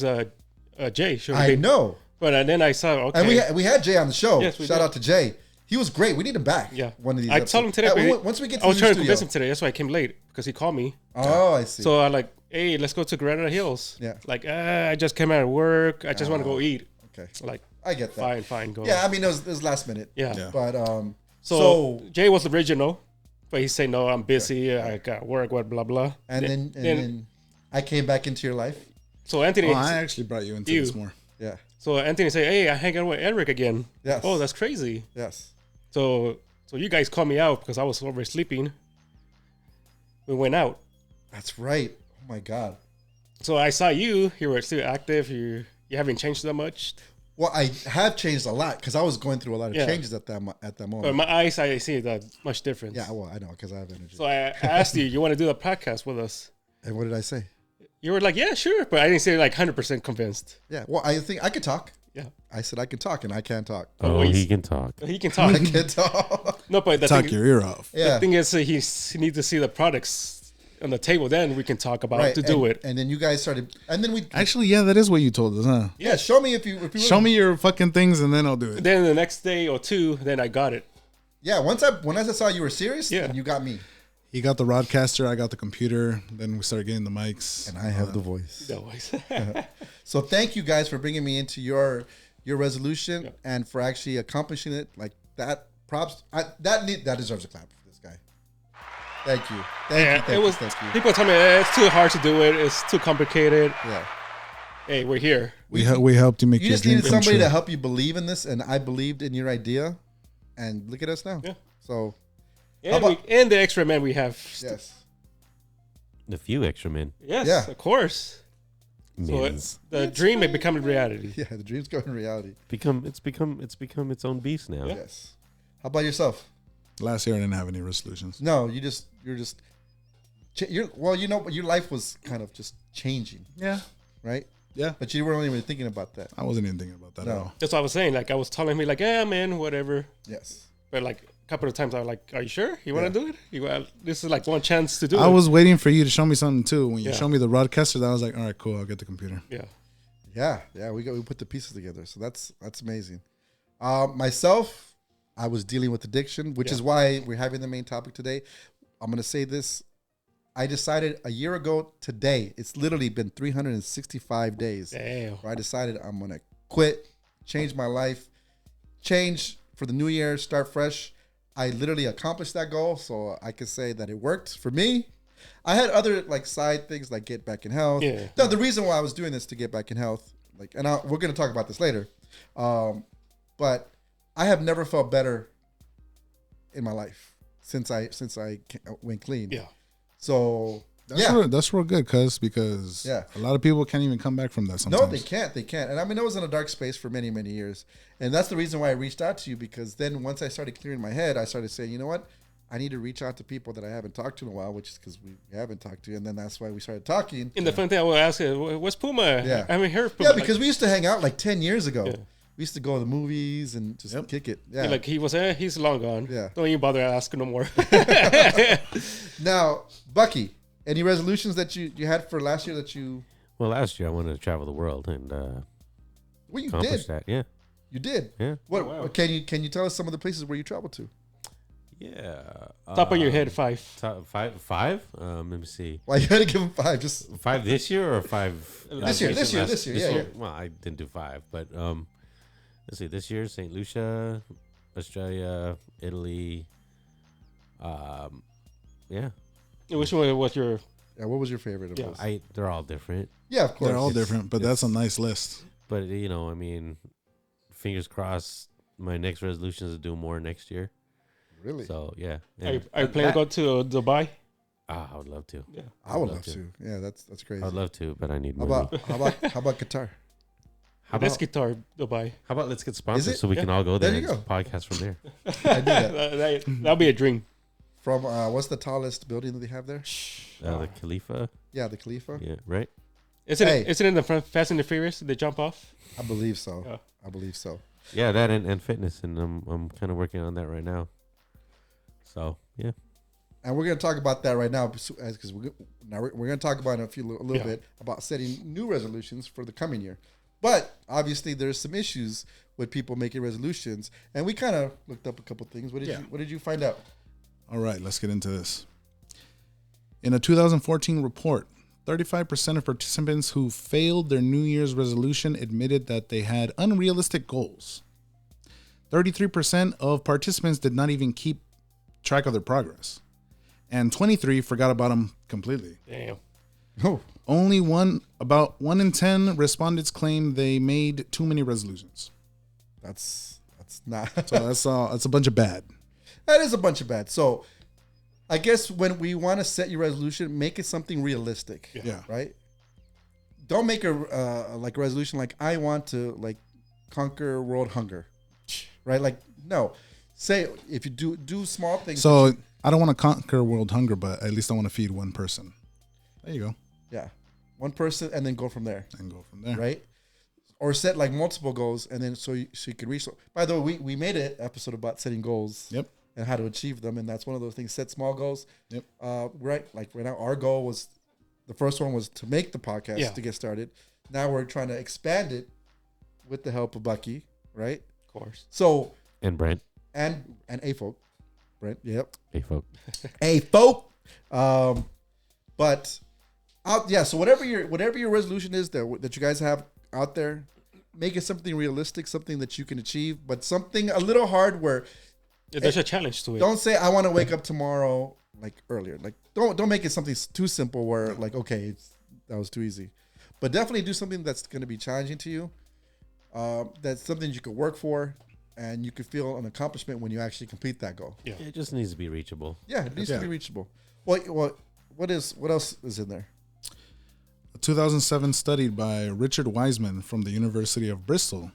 S3: Jay.
S2: I know.
S3: But then I saw, okay.
S2: And we had Jay on the show.
S3: Yes, we
S2: Shout
S3: did.
S2: out to Jay. He was great. We need him back.
S3: Yeah.
S2: One of these.
S3: I told him today, but
S2: once we get to
S3: I was
S2: the
S3: trying
S2: new
S3: to convince
S2: studio.
S3: him today. That's why I came late, because he called me.
S2: Oh, I see.
S3: So I like, hey, let's go to Granada Hills.
S2: Yeah.
S3: Like, I just came out of work. I just want to go eat.
S2: okay,
S3: Like,
S2: I get that.
S3: fine, go.
S2: Yeah, I mean it was last minute.
S3: Yeah.
S1: Yeah.
S2: But
S3: So Jay was the original, but he said, no, I'm busy. I got work, what, blah, blah.
S2: and then I came back into your life.
S3: So Anthony,
S1: Oh, I actually brought you into this more.
S2: Yeah.
S3: so Anthony said, hey, I hang out with Eric again.
S2: Yes.
S3: Oh, that's crazy.
S2: Yes.
S3: So you guys called me out because I was over sleeping. We went out.
S2: That's right. Oh my God.
S3: So I saw you. You were still active. You haven't changed that much.
S2: Well, I have changed a lot because I was going through a lot of
S3: Yeah.
S2: changes at that
S3: But
S2: moment.
S3: my eyes, I see that much difference.
S2: Yeah, well, I know because I have energy.
S3: So I asked you want to do the podcast with us?
S2: And what did I say?
S3: You were like, yeah, sure. But I didn't say like 100% convinced.
S2: Yeah. Well, I think I could talk.
S3: Yeah.
S2: I said I can talk, and I can't talk.
S4: Oh,
S3: he's-
S4: he can talk.
S3: He can talk.
S2: I can talk.
S3: No, but the
S1: Talk
S3: thing,
S1: your ear off.
S2: Yeah.
S3: the thing is, he needs to see the products on the table. Then we can talk about
S2: Right.
S3: to do
S2: and,
S3: it.
S2: And then you guys started, and then we.
S1: Actually, yeah, that is what you told us, huh?
S2: Yeah. Show me if you
S1: Show me your fucking things and then I'll do it.
S3: Then the next day or two, then I got it.
S2: Yeah. When I saw you were serious,
S3: Yeah.
S2: then you got me,
S1: He got the Rodcaster, I got the computer. Then we started getting the mics.
S2: and I have the voice.
S3: That was.
S2: So thank you guys for bringing me into your resolution and for actually accomplishing it like that. Props. That deserves a clap for this guy. Thank you. Thank you.
S3: It was.
S2: Thank you.
S3: People tell me it's too hard to do it. It's too complicated.
S2: Yeah.
S3: Hey, we're here.
S1: We helped you make
S2: You
S1: your
S2: just
S1: dream
S2: needed
S1: come
S2: somebody
S1: true.
S2: to help you believe in this, and I believed in your idea, and look at us now.
S3: Yeah.
S2: So
S3: And,
S2: about-
S3: and the extra men we have.
S2: yes.
S4: The few extra men.
S3: Yes,
S2: Yeah.
S3: of course. So
S4: Men's.
S3: the dream may become a reality.
S2: Yeah. The dreams go in reality.
S4: It's become its own beast now.
S3: Yeah.
S2: Yes. How about yourself?
S1: Last year I didn't have any resolutions.
S2: No, you're just your life was kind of just changing,
S1: Yeah.
S2: right?
S1: Yeah.
S2: But you weren't even thinking about that.
S1: I wasn't even thinking about that at
S2: No.
S1: all.
S3: That's what I was saying. Like I was telling me, like, yeah, man, whatever.
S2: Yes.
S3: But like a couple of times, I was like, "Are you sure you want to do it? This is like one chance to do
S1: I
S3: it."
S1: was waiting for you to show me something too. When you
S3: Yeah.
S1: showed me the Rodcaster, that I was like, all right, cool, I'll get the computer.
S3: Yeah.
S2: Yeah, we put the pieces together, so that's amazing. Myself, I was dealing with addiction, which is why we're having the main topic today. I'm gonna say this: I decided a year ago today. It's literally been 365 days
S3: Damn.
S2: where I decided I'm gonna quit, change my life, change for the new year, start fresh. I literally accomplished that goal, so I can say that it worked for me. I had other like side things like get back in health.
S3: Yeah.
S2: No, the reason why I was doing this to get back in health, like, and we're gonna talk about this later. But I have never felt better in my life since I went clean.
S3: Yeah.
S2: So
S1: That's real good, because
S2: Yeah.
S1: a lot of people can't even come back from that sometimes.
S2: no, they can't. They can't. And I mean, I was in a dark space for many, many years. And that's the reason why I reached out to you, because then once I started clearing my head, I started saying, you know what? I need to reach out to people that I haven't talked to in a while, which is because we haven't talked to. And then that's why we started talking.
S3: And the fun thing I will ask is, what's Puma?
S2: Yeah.
S3: I haven't heard Puma.
S2: Yeah, because we used to hang out like 10 years ago.
S3: Yeah.
S2: We used to go to the movies and just kick it. Yeah.
S3: like he was, he's long gone.
S2: Yeah.
S3: Don't even bother asking no more.
S2: Now, Bucky, any resolutions that you had for last year that you...
S4: Well, last year I wanted to travel the world and
S2: Well, you
S4: accomplish
S2: did.
S4: that. Yeah.
S2: You did.
S4: Yeah.
S2: What
S3: wow.
S2: can you tell us some of the places where you traveled to?
S4: Yeah.
S3: Top of your head, 5.
S4: Top five. Let me see.
S2: Why you had to give him 5? Just
S4: 5 this year or 5
S2: This year, this year, yeah.
S4: Well, I didn't do 5, but let's see. This year, St. Lucia, Australia, Italy. Yeah,
S3: Which one was your?
S2: Yeah, what was your favorite of
S3: Yeah.
S2: those?
S4: They're all different,
S2: Yeah, of course.
S1: They're all
S4: It's-
S1: different, but that's a nice list.
S4: but I mean, fingers crossed. My next resolution is to do more next year.
S2: Really?
S4: So yeah,
S3: Are you planning to go to Dubai?
S4: I would love to.
S3: Yeah.
S2: I would
S4: I'd
S2: love to. Yeah, that's crazy.
S4: I'd love to, but I need
S2: How
S4: money.
S2: how about Qatar?
S4: How
S3: Let's
S4: about,
S3: guitar Dubai.
S4: how about let's get sponsored
S2: it?
S4: so we can all go there,
S2: There you
S4: and podcast from there.
S2: I do that.
S3: That'll be a dream.
S2: From what's the tallest building that they have there?
S4: The Khalifa,
S2: Yeah, the Khalifa.
S4: yeah, right.
S3: Isn't
S2: Hey.
S3: it in the front Fast and the Furious? They jump off.
S2: I believe so.
S3: Yeah.
S2: I believe so.
S4: Yeah, that and fitness, and I'm kind of working on that right now. So yeah,
S2: And we're going to talk about that right now because we're going to talk about in a little
S3: Yeah.
S2: bit about setting new resolutions for the coming year. But obviously, there's some issues with people making resolutions, and we kind of looked up a couple things. What did you find out?
S1: All right, let's get into this. In a 2014 report, 35% of participants who failed their New Year's resolution admitted that they had unrealistic goals. 33% of participants did not even keep track of their progress. And 23 forgot about them completely.
S3: Damn.
S2: Oh,
S1: Only about 1 in 10 respondents claimed they made too many resolutions.
S2: that's not.
S1: So that's a bunch of bad.
S2: That is a bunch of bad. So, I guess when we want to set your resolution, make it something realistic.
S1: Yeah.
S2: Right. Don't make a like a resolution like I want to like conquer world hunger. Right. Like no. Say if you do small things.
S1: So I don't want to conquer world hunger, but at least I want to feed one person. There you go.
S2: Yeah, one person and then go from there.
S1: And go from there.
S2: Right. Or set like multiple goals and then so you can reach. By the way, we made an episode about setting goals.
S1: Yep.
S2: And how to achieve them, and that's one of those things. Set small goals.
S1: Yep.
S2: Right, like right now, our goal was the first one was to make the podcast
S3: Yeah.
S2: to get started. Now we're trying to expand it with the help of Bucky, right?
S3: Of course.
S2: So
S4: and Brent,
S2: and A folk, Brent. Yep.
S4: hey folk,
S2: A folk. But yeah. So whatever your resolution is that you guys have out there, make it something realistic, something that you can achieve, but something a little hard where.
S3: Yeah, there's a challenge to it.
S2: Don't say I want to wake up tomorrow like earlier. Like don't make it something too simple where like okay, that was too easy. But definitely do something that's going to be challenging to you. That's something you could work for, and you could feel an accomplishment when you actually complete that goal.
S3: Yeah.
S4: it just needs to be reachable.
S2: Yeah, it needs to
S1: Yeah.
S2: be reachable. What else is in there?
S1: A 2007 study by Richard Wiseman from the University of Bristol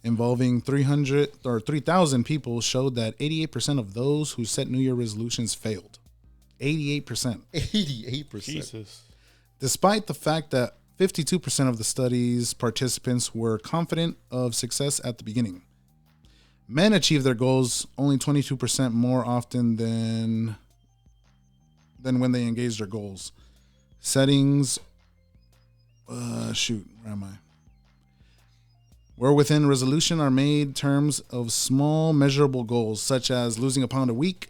S1: involving 3,000 people showed that 88% of those who set New Year resolutions failed. 88%.
S2: 88%.
S3: Jesus.
S1: Despite the fact that 52% of the study's participants were confident of success at the beginning. Men achieve their goals only 22% more often than when they engage their goals. Settings, where am I? Where within resolution are made terms of small measurable goals, such as losing a pound a week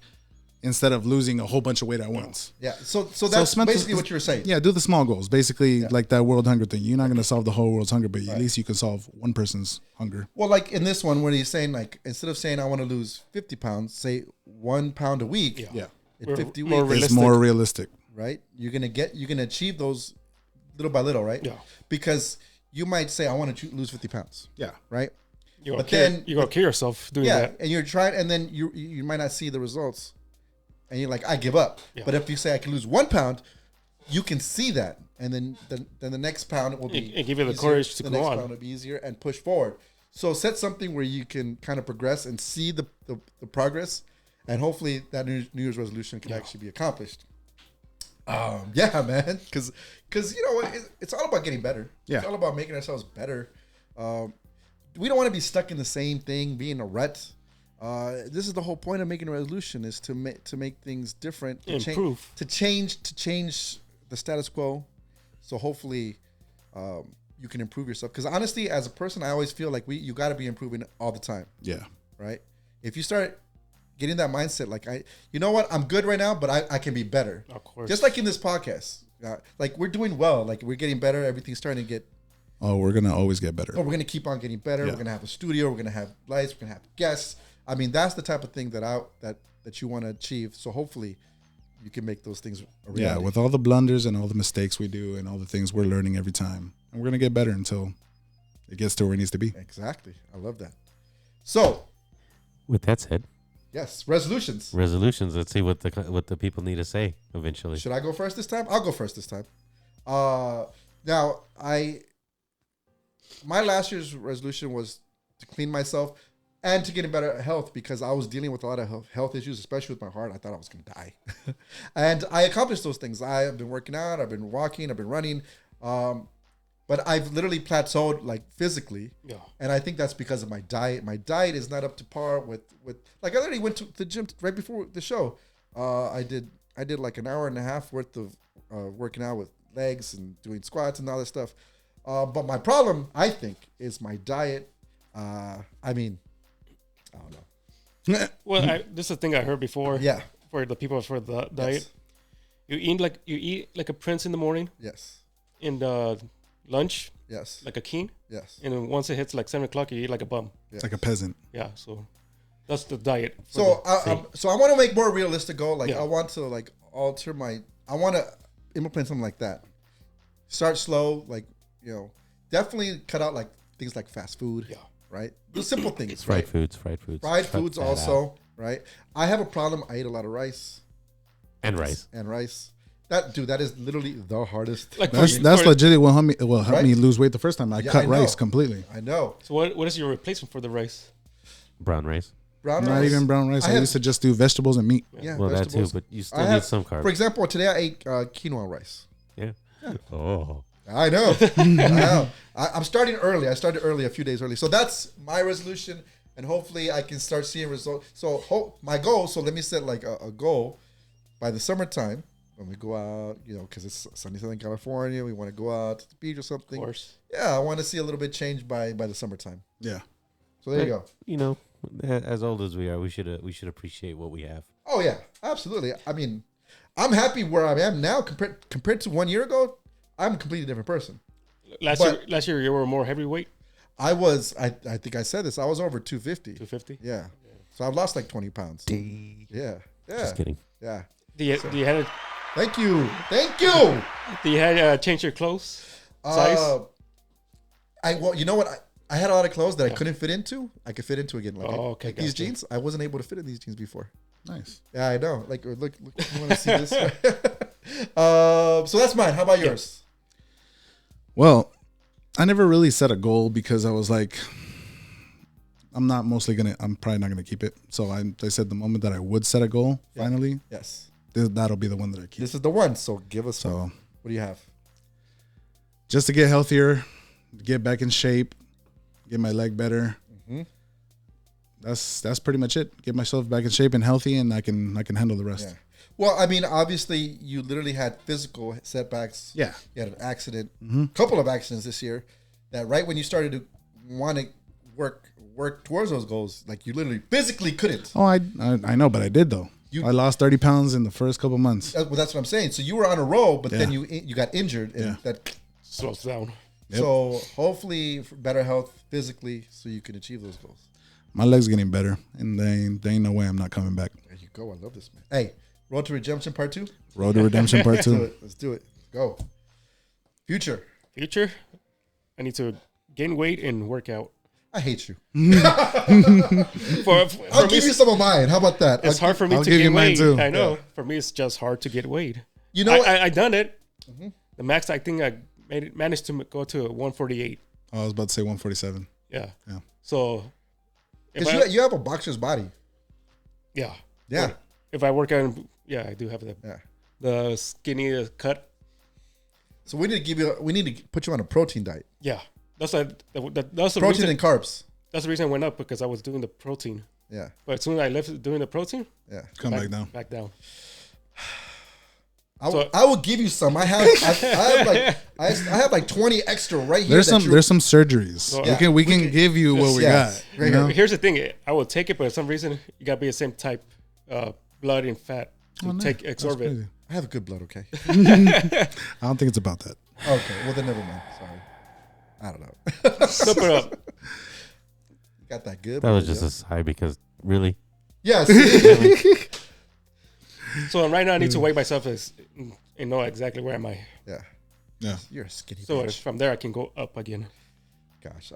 S1: instead of losing a whole bunch of weight at once.
S2: Yeah. So that's
S1: mental-
S2: basically what you were saying.
S1: Yeah, do the small goals. Basically, like that world hunger thing. You're not going to solve the whole world's hunger, but at least you can solve one person's hunger.
S2: Well, like in this one, where he's saying like instead of saying I want to lose 50 pounds, say 1 pound a week.
S3: Yeah.
S1: Yeah,
S2: In 50
S3: more
S2: weeks,
S1: it's more realistic.
S2: right? You're gonna achieve those little by little, right?
S3: Yeah.
S2: Because you might say I want to lose 50 pounds,
S1: Yeah,
S2: right?
S3: You're
S2: But
S3: gonna
S2: then-
S3: you're gonna kill yourself doing
S2: Yeah,
S3: that.
S2: and you're trying, and then you might not see the results, and you're like, I give up.
S3: Yeah.
S2: But if you say I can lose 1 pound, you can see that, and then the next pound will be
S3: And give you the
S2: easier,
S3: courage to
S2: the
S3: go
S2: next
S3: on.
S2: pound will be easier and push forward. So set something where you can kind of progress and see the progress, and hopefully that New Year's resolution can actually be accomplished. Yeah, man, because you know what, it's all about getting better.
S1: Yeah.
S2: It's all about making ourselves better. We don't want to be stuck in the same thing, be in a rut. This is the whole point of making a resolution, is to make things different, to
S3: Improve.
S2: change the status quo. So hopefully, you can improve yourself. Because honestly, as a person, I always feel like you got to be improving all the time,
S1: yeah,
S2: right? If you start getting that mindset, like you know what, I'm good right now, but I can be better.
S3: Of course.
S2: Just like in this podcast, like we're doing well, like we're getting better. Everything's starting to get.
S1: Oh, we're gonna always get better.
S2: Oh, we're gonna keep on getting better.
S1: Yeah.
S2: We're gonna have a studio. We're gonna have lights. We're gonna have guests. I mean, that's the type of thing that you want to achieve. So hopefully, you can make those things a
S1: Yeah,
S2: reality.
S1: with all the blunders and all the mistakes we do and all the things we're learning every time, and we're gonna get better until it gets to where it needs to be.
S2: Exactly. I love that. So,
S4: With that said,
S2: yes, resolutions.
S4: resolutions. Let's see what the people need to say eventually.
S2: Should I go first this time? I'll go first this time. Now my last year's resolution was to clean myself and to get in better health because I was dealing with a lot of health issues, especially with my heart. I thought I was going to die. And I accomplished those things. I have been working out, I've been walking, I've been running. But I've literally plateaued like physically.
S3: Yeah.
S2: And I think that's because of my diet. My diet is not up to par with like I literally went to the gym right before the show. I did like an hour and a half worth of working out with legs and doing squats and all that stuff. But my problem, I think, is my diet. I mean, I don't know.
S3: Well, this is a thing I heard before.
S2: Yeah.
S3: For the people for the diet, you eat like a prince in the morning,
S2: Yes.
S3: in the lunch
S2: Yes.
S3: like a king,
S2: Yes.
S3: and then once it hits like 7 o'clock, you eat like a bum.
S2: Yes.
S1: Like a peasant.
S3: Yeah, so that's the diet.
S2: So I want to make more realistic goal. Like
S3: Yeah.
S2: I want to like alter I want to implement something like that. Start slow, like definitely cut out like things like fast food.
S3: Yeah.
S2: Right. The simple things.
S4: Fried
S2: Right.
S4: foods, fried foods.
S2: Fried
S4: Cut
S2: foods
S4: that
S2: also.
S4: out.
S2: Right. I have a problem. I eat a lot of rice
S4: And rice.
S2: and rice. That is literally the hardest.
S3: Like
S1: That's
S3: for-
S1: that's
S3: for-
S1: legit. What helped me
S2: Right?
S1: me lose weight the first time. I
S2: Yeah,
S1: cut
S2: I know.
S1: rice completely.
S2: I know.
S3: So what is your replacement for the rice?
S4: Brown rice.
S2: Brown
S1: Not
S2: rice.
S1: even brown rice. I
S2: have-
S1: used to just do vegetables and meat.
S2: Yeah.
S4: Well, that
S2: vegetables.
S4: too, but you
S2: I
S4: still
S2: have-
S4: need some carbs.
S2: For example, today I ate quinoa rice.
S4: Yeah. Oh.
S2: I know. I know. I'm starting early. I started early, a few days early. So that's my resolution, and hopefully I can start seeing results. So my goal. So let me set like a goal by the summertime when we go out. Because it's sunny Southern California, we want to go out to the beach or
S3: Of
S2: something.
S3: course.
S2: Yeah, I want to see a little bit change by the summertime.
S1: Yeah.
S2: So there you go.
S4: You know, as old as we are, we should appreciate what we have.
S2: Oh yeah, absolutely. I mean, I'm happy where I am now compared to 1 year ago. I'm a completely different person.
S3: Last year you were more heavyweight,
S2: I was. I think I said this. I was over 250.
S3: 250.
S2: Yeah. So I've lost like 20 pounds. Yeah. Yeah.
S4: Just kidding.
S2: Yeah.
S3: Do you had
S2: Thank you. Thank you.
S3: change your clothes size?
S2: Well, you know what? I had a lot of clothes that I couldn't fit into. I could fit into again. Like,
S3: Oh, okay,
S2: like these
S3: gotcha.
S2: jeans, I wasn't able to fit in these jeans before.
S1: Nice.
S2: Yeah, I know. Like, look you want to see this? So that's mine. How about yours?
S1: Well, I never really set a goal because I was like, I'm probably not gonna keep it. So I said the moment that I would set a goal, finally,
S2: Yes.
S1: that'll be the one that I keep.
S2: This is the one. So give us some.
S1: So
S2: What do you have?
S1: just to get healthier, get back in shape, get my leg better.
S2: Mm-hmm.
S1: That's pretty much it. Get myself back in shape and healthy, and I can handle the rest.
S2: Yeah. Well, I mean, obviously, you literally had physical setbacks.
S1: Yeah.
S2: You had an accident, couple of accidents this year. That right when you started to want to work towards those goals, like you literally physically couldn't.
S1: Oh, I know, but I did though. I lost 30 pounds in the first couple months.
S2: Well, that's what I'm saying. So you were on a roll, but then
S1: Yeah.
S2: you got injured, and
S1: Yeah.
S2: that.
S3: Slows down.
S1: Yep.
S2: So hopefully, for better health physically, so you can achieve those goals.
S1: My leg's getting better, and there ain't no way I'm not coming back.
S2: There you go. I love this, man. Hey, Road to Redemption Part 2.
S1: Road to Redemption Part
S2: Let's do
S1: 2.
S2: it. Let's do it. Go. Future.
S3: Future, I need to gain weight and work out.
S2: I hate you.
S3: For
S2: I'll
S3: me,
S2: give you some of mine. How about that?
S3: it's hard for me
S1: I'll
S3: to
S1: give you
S3: gain
S1: mine
S3: weight.
S1: too.
S3: I know.
S2: Yeah.
S3: For me, it's just hard to get weight.
S2: You know what?
S3: I done it. The max I think I managed to go to 148.
S1: I was about to say 147.
S3: Yeah.
S1: Yeah.
S3: So, if
S2: Because you have a boxer's body.
S3: yeah.
S2: Yeah.
S3: If I work out, I do have
S2: Yeah.
S3: the skinny cut.
S2: So we need to put you on a protein diet.
S3: Yeah. That's that's the
S2: Protein
S3: reason.
S2: and carbs.
S3: That's the reason I went up, because I was doing the protein.
S2: Yeah.
S3: But as soon as I left doing the protein,
S2: Yeah.
S1: Come back down.
S3: Back down.
S2: I will give you some. I have like 20 extra right here.
S1: There's some surgeries.
S3: Yeah.
S1: We can give you what we
S2: yes.
S1: got.
S2: Right
S1: you know?
S3: Here's the thing. I will take it, but for some reason, you got to be the same type blood and fat to
S1: Oh, no.
S3: take
S1: That's
S3: absorb it.
S1: crazy.
S2: I have good blood, okay?
S1: I don't think it's about that.
S2: Okay. Well, then never mind. Sorry. I don't know.
S3: Flip it up.
S2: Got that good
S4: That was
S2: blood,
S4: just a sigh because really,
S2: Yes.
S3: So right now I need to weigh myself and know exactly where am I.
S2: Yeah.
S1: Yeah.
S2: You're a skinny
S3: So
S2: bitch.
S3: from there I can go up again.
S2: Gosh,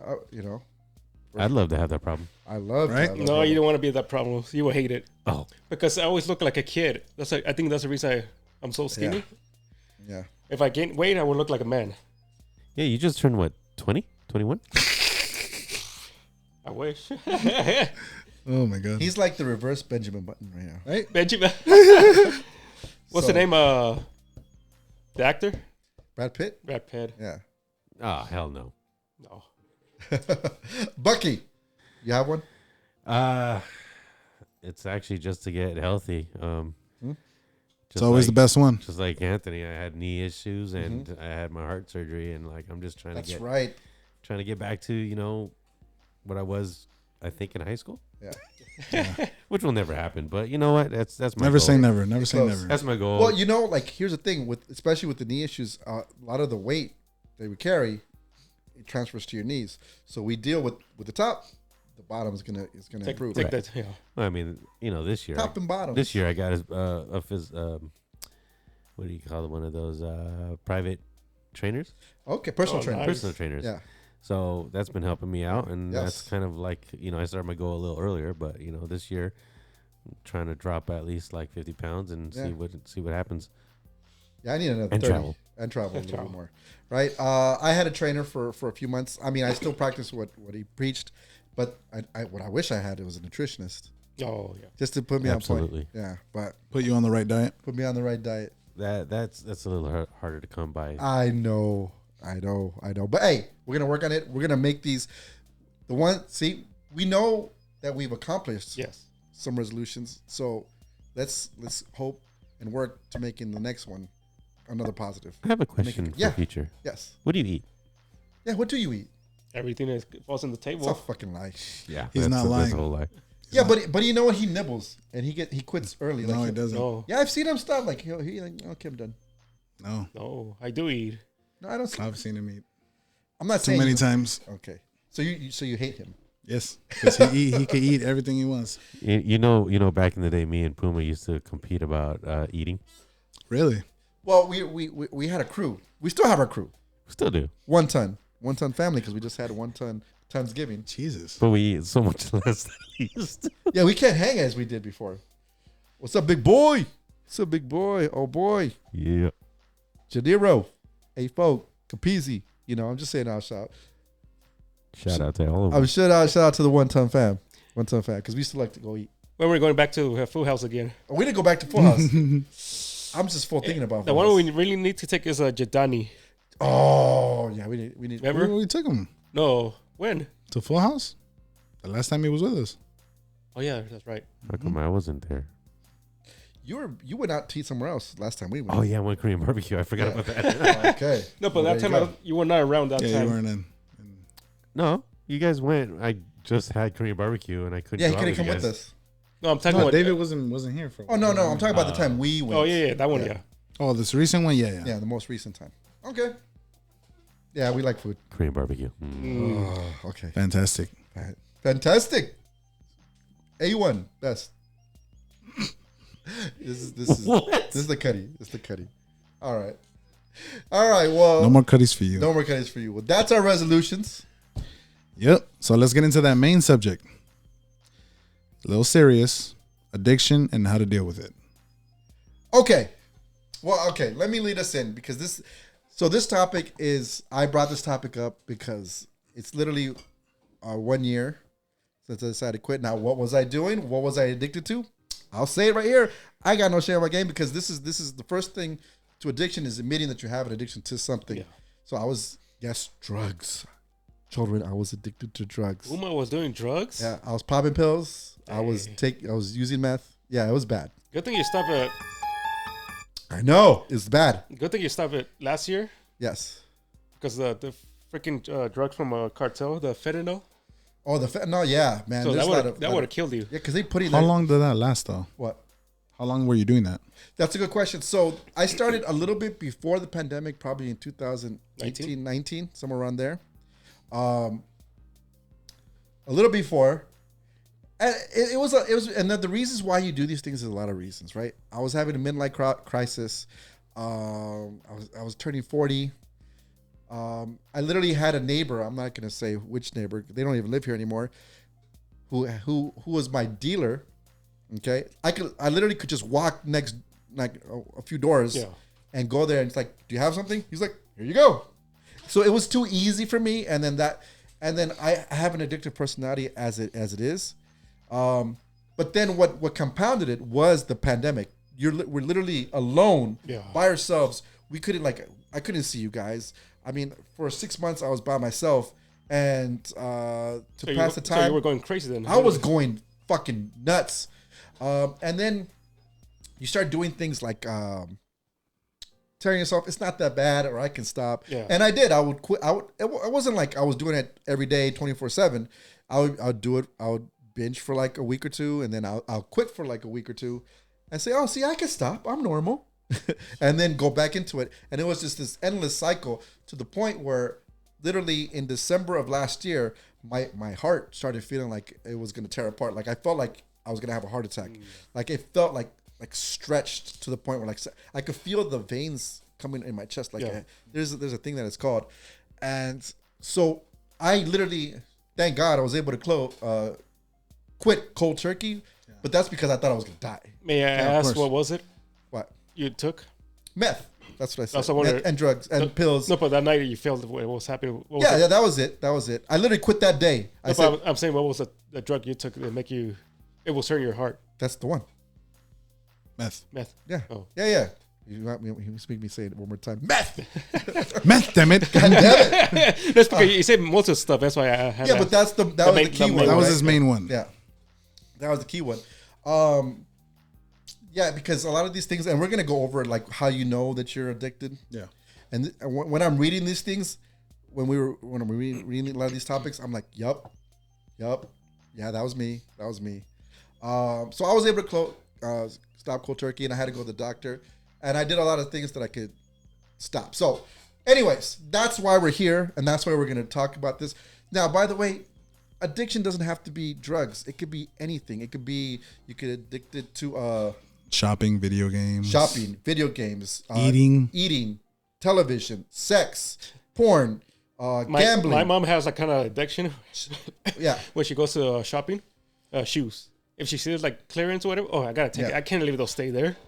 S4: I'd love to have that problem.
S2: I love
S1: Right?
S2: that.
S3: No, you don't want to be that problem. You will hate it
S4: Oh,
S3: because I always look like a kid. I think that's the reason I'm so skinny.
S2: Yeah.
S3: If I gain weight, I will look like a man.
S4: yeah. You just turned what? 20? 21?
S3: I wish.
S1: Oh my god.
S2: He's like the reverse Benjamin Button right now.
S1: right.
S3: Benjamin. What's
S2: So-
S3: the name? The actor?
S2: Brad Pitt?
S3: Brad Pitt.
S2: Yeah.
S4: Oh, hell no.
S3: No.
S2: Bucky, you have one?
S4: It's actually just to get healthy.
S1: It's always the best one.
S4: Just like Anthony, I had knee issues and I had my heart surgery, and like I'm just trying
S2: That's
S4: to
S2: right.
S4: get back to what I was, I think, in high school,
S2: Yeah.
S4: which will never happen. But you know what? That's my
S1: Never
S4: goal.
S1: say never. Never say
S2: Close.
S1: never.
S4: That's my goal.
S2: Well, like here's the thing especially with the knee issues, a lot of the weight that we carry, it transfers to your knees. So we deal with the top, the bottom is gonna improve.
S3: Take
S4: Right.
S3: that. Yeah.
S4: I mean, this year,
S2: Top and bottom.
S4: this year I got what do you call it? One of those private trainers,
S2: Okay, personal
S3: Oh,
S2: trainer.
S3: nice.
S4: personal trainers.
S2: Yeah.
S4: So that's been helping me out, and
S2: Yes.
S4: that's kind of like I started my goal a little earlier, but this year I'm trying to drop at least like 50 pounds and
S2: Yeah.
S4: see what happens.
S2: Yeah, I need another
S4: And
S2: 30.
S4: travel.
S2: And travel a little
S3: Travel.
S2: bit more. Right? I had a trainer for a few months. I mean, I still practice what he preached, but what I wish I had was a nutritionist.
S3: Oh yeah.
S2: Just to put me
S4: Absolutely.
S2: on point. Yeah, but
S1: Put you on the right diet.
S2: put me on the right diet.
S4: That's a little harder to come by.
S2: I know. But hey, we're gonna work on it. We're gonna make these we know that we've accomplished
S3: Yes.
S2: some resolutions. So let's hope and work to making the next one another positive.
S4: I have a question
S2: yeah.
S4: for future.
S2: Yes.
S4: What do you eat?
S2: Yeah, what do you eat?
S3: Everything that falls on the
S2: It's a
S3: table.
S2: fucking lie.
S4: Yeah,
S1: He's not
S4: That's
S1: lying.
S4: a whole lie.
S2: Yeah, but you know what? He nibbles and he quits early.
S1: No,
S2: Like
S1: it doesn't.
S3: No.
S2: Yeah, I've seen him stop. Like he like, okay, I'm done.
S1: No,
S3: No, I do eat.
S2: No, I don't. See,
S1: I've seen him eat
S2: I'm not
S1: too
S2: saying
S1: many
S2: you-
S1: times.
S2: Okay, so you hate him.
S1: Yes, because he can eat everything he wants.
S4: You know, back in the day, me and Puma used to compete about eating.
S1: Really?
S2: Well, we had a crew. We still have our crew.
S4: Still do,
S2: 1 ton family because we just had 1 ton Thanksgiving.
S1: Jesus.
S4: but we eat so much less than we used to.
S2: Yeah, we can't hang as we did before. What's up, big boy? What's up, big boy? Oh boy,
S4: Yeah.
S2: Jadiro, hey folk, Capizzi. I'm just saying our shout.
S4: Shout out to all of them.
S2: Shout out to the 1 ton fam, because we still like to go eat.
S3: When we're going back to Full House again.
S2: Oh, we didn't go back to Full House. I'm just full thinking about
S3: The
S2: Full
S3: one
S2: House.
S3: we really need to take is Jadani.
S2: Oh yeah, we need.
S3: Remember?
S1: We took him
S3: No. When?
S1: to Full House. The last time he was with us.
S3: Oh yeah, that's right.
S4: How come I wasn't there?
S2: You went out to eat somewhere else last time we went.
S4: Oh yeah, one Korean barbecue. I forgot about that.
S2: Okay.
S3: No, but
S2: Well,
S3: that
S2: there
S3: time
S2: you go.
S3: you were not around that
S1: Yeah, you
S3: time.
S1: weren't in.
S4: No, you guys went. I just had Korean barbecue, and I couldn't.
S2: Yeah, he
S4: go out
S2: couldn't come
S4: you
S2: with
S4: guys.
S2: us.
S3: No, I'm talking
S1: No,
S3: about
S1: David wasn't here for.
S2: Oh no, I'm talking about the time we went.
S3: Oh yeah, that one.
S2: Yeah.
S3: Yeah.
S1: Oh, this recent one. Yeah.
S2: Yeah, the most recent time. Okay. Yeah, we like food.
S4: Korean barbecue.
S2: Oh, okay.
S1: Fantastic.
S2: Fantastic. A1 best. This is the cutty. This is the cutty. All right. Well,
S1: No more cutties for you.
S2: no more cutties for you. Well, that's our resolutions.
S1: Yep. So let's get into that main subject. A little serious. Addiction and how to deal with it.
S2: Okay. Well, okay. Let me lead us in because this topic is. I brought this topic up because it's literally 1 year since I decided to quit. Now, what was I doing? What was I addicted to? I'll say it right here. I got no shame in my game because this is the first thing to addiction is admitting that you have an addiction to something.
S3: Yeah.
S2: So I was drugs. Children, I was addicted to drugs.
S3: Uma was doing drugs.
S2: Yeah, I was popping pills. I was using meth. Yeah, it was bad.
S3: Good thing you stopped it.
S2: I know it's bad.
S3: Good thing you stopped it last year
S2: Yes.
S3: because the freaking drugs from a cartel, the fentanyl.
S2: Oh, the fentanyl. Yeah, man.
S3: So
S2: there's
S3: that
S2: a lot
S3: would
S2: of-
S3: that would have killed you.
S2: Yeah, because they put in
S1: How long did that last though?
S2: What?
S1: How long were you doing that?
S2: That's a good question. So I started a little bit before the pandemic, probably in 2018, 19, somewhere around there. A little before. And it was, and the reasons why you do these things is a lot of reasons, right? I was having a midlife crisis. I was turning 40. I literally had a neighbor. I'm not gonna say which neighbor. They don't even live here anymore. Who was my dealer? Okay, I literally could just walk next like a few doors and go there and it's like, do you have something? He's like, here you go. So it was too easy for me, and then I have an addictive personality as it is. But then what compounded it was the pandemic. We're literally alone by ourselves. We couldn't I couldn't see you guys. I mean, for 6 months I was by myself, and pass the time,
S3: so you were going crazy then.
S2: I was going fucking nuts. And then you start doing things like telling yourself it's not that bad, or I can stop.
S3: Yeah.
S2: And I did. I would quit. It wasn't like I was doing it every day, 24/7. I would do it. I would binge for like a week or two, and then I'll quit for like a week or two, and say, oh, see, I can stop. I'm normal, and then go back into it. And it was just this endless cycle to the point where, literally in December of last year, my heart started feeling like it was gonna tear apart. Like I felt like I was gonna have a heart attack. Like it felt like stretched to the point where like I could feel the veins coming in my chest. Like there's a thing that it's called, and so I literally, thank God, I was able to quit cold turkey. But that's because I thought I was gonna die.
S3: May I ask what was it?
S2: What
S3: you took?
S2: Meth. That's what I said.
S3: Also wonder,
S2: and drugs and pills.
S3: No, but that night you felt what was happening. What was
S2: yeah, that was it. That was it. I literally quit that day.
S3: I'm saying, what was the drug you took that make you? It will turn your heart.
S2: That's the one.
S1: Meth.
S2: Yeah.
S3: Oh.
S2: Yeah. You make me say it one more time. Meth.
S1: Meth, damn it.
S2: God damn it.
S3: That's because you said most of the stuff. That's why I had.
S2: Yeah, but that was the key one.
S1: That was his main one.
S2: Yeah, that was the key one. Yeah, because a lot of these things, and we're gonna go over like how you know that you're addicted.
S1: Yeah.
S2: And when I'm reading these things, when I'm reading a lot of these topics, I'm like, yup, yeah, that was me. So I was able to stop cold turkey, and I had to go to the doctor, and I did a lot of things that I could stop. So, anyways, that's why we're here, and that's why we're going to talk about this. Now, by the way, addiction doesn't have to be drugs. It could be anything. It could be you could addicted to
S1: shopping, video games,
S2: eating, television, sex, porn, gambling.
S3: My mom has that kind of addiction.
S2: Yeah.
S3: When she goes to shopping, shoes. If she sees like clearance or whatever, I gotta take it. I can't leave those stay there.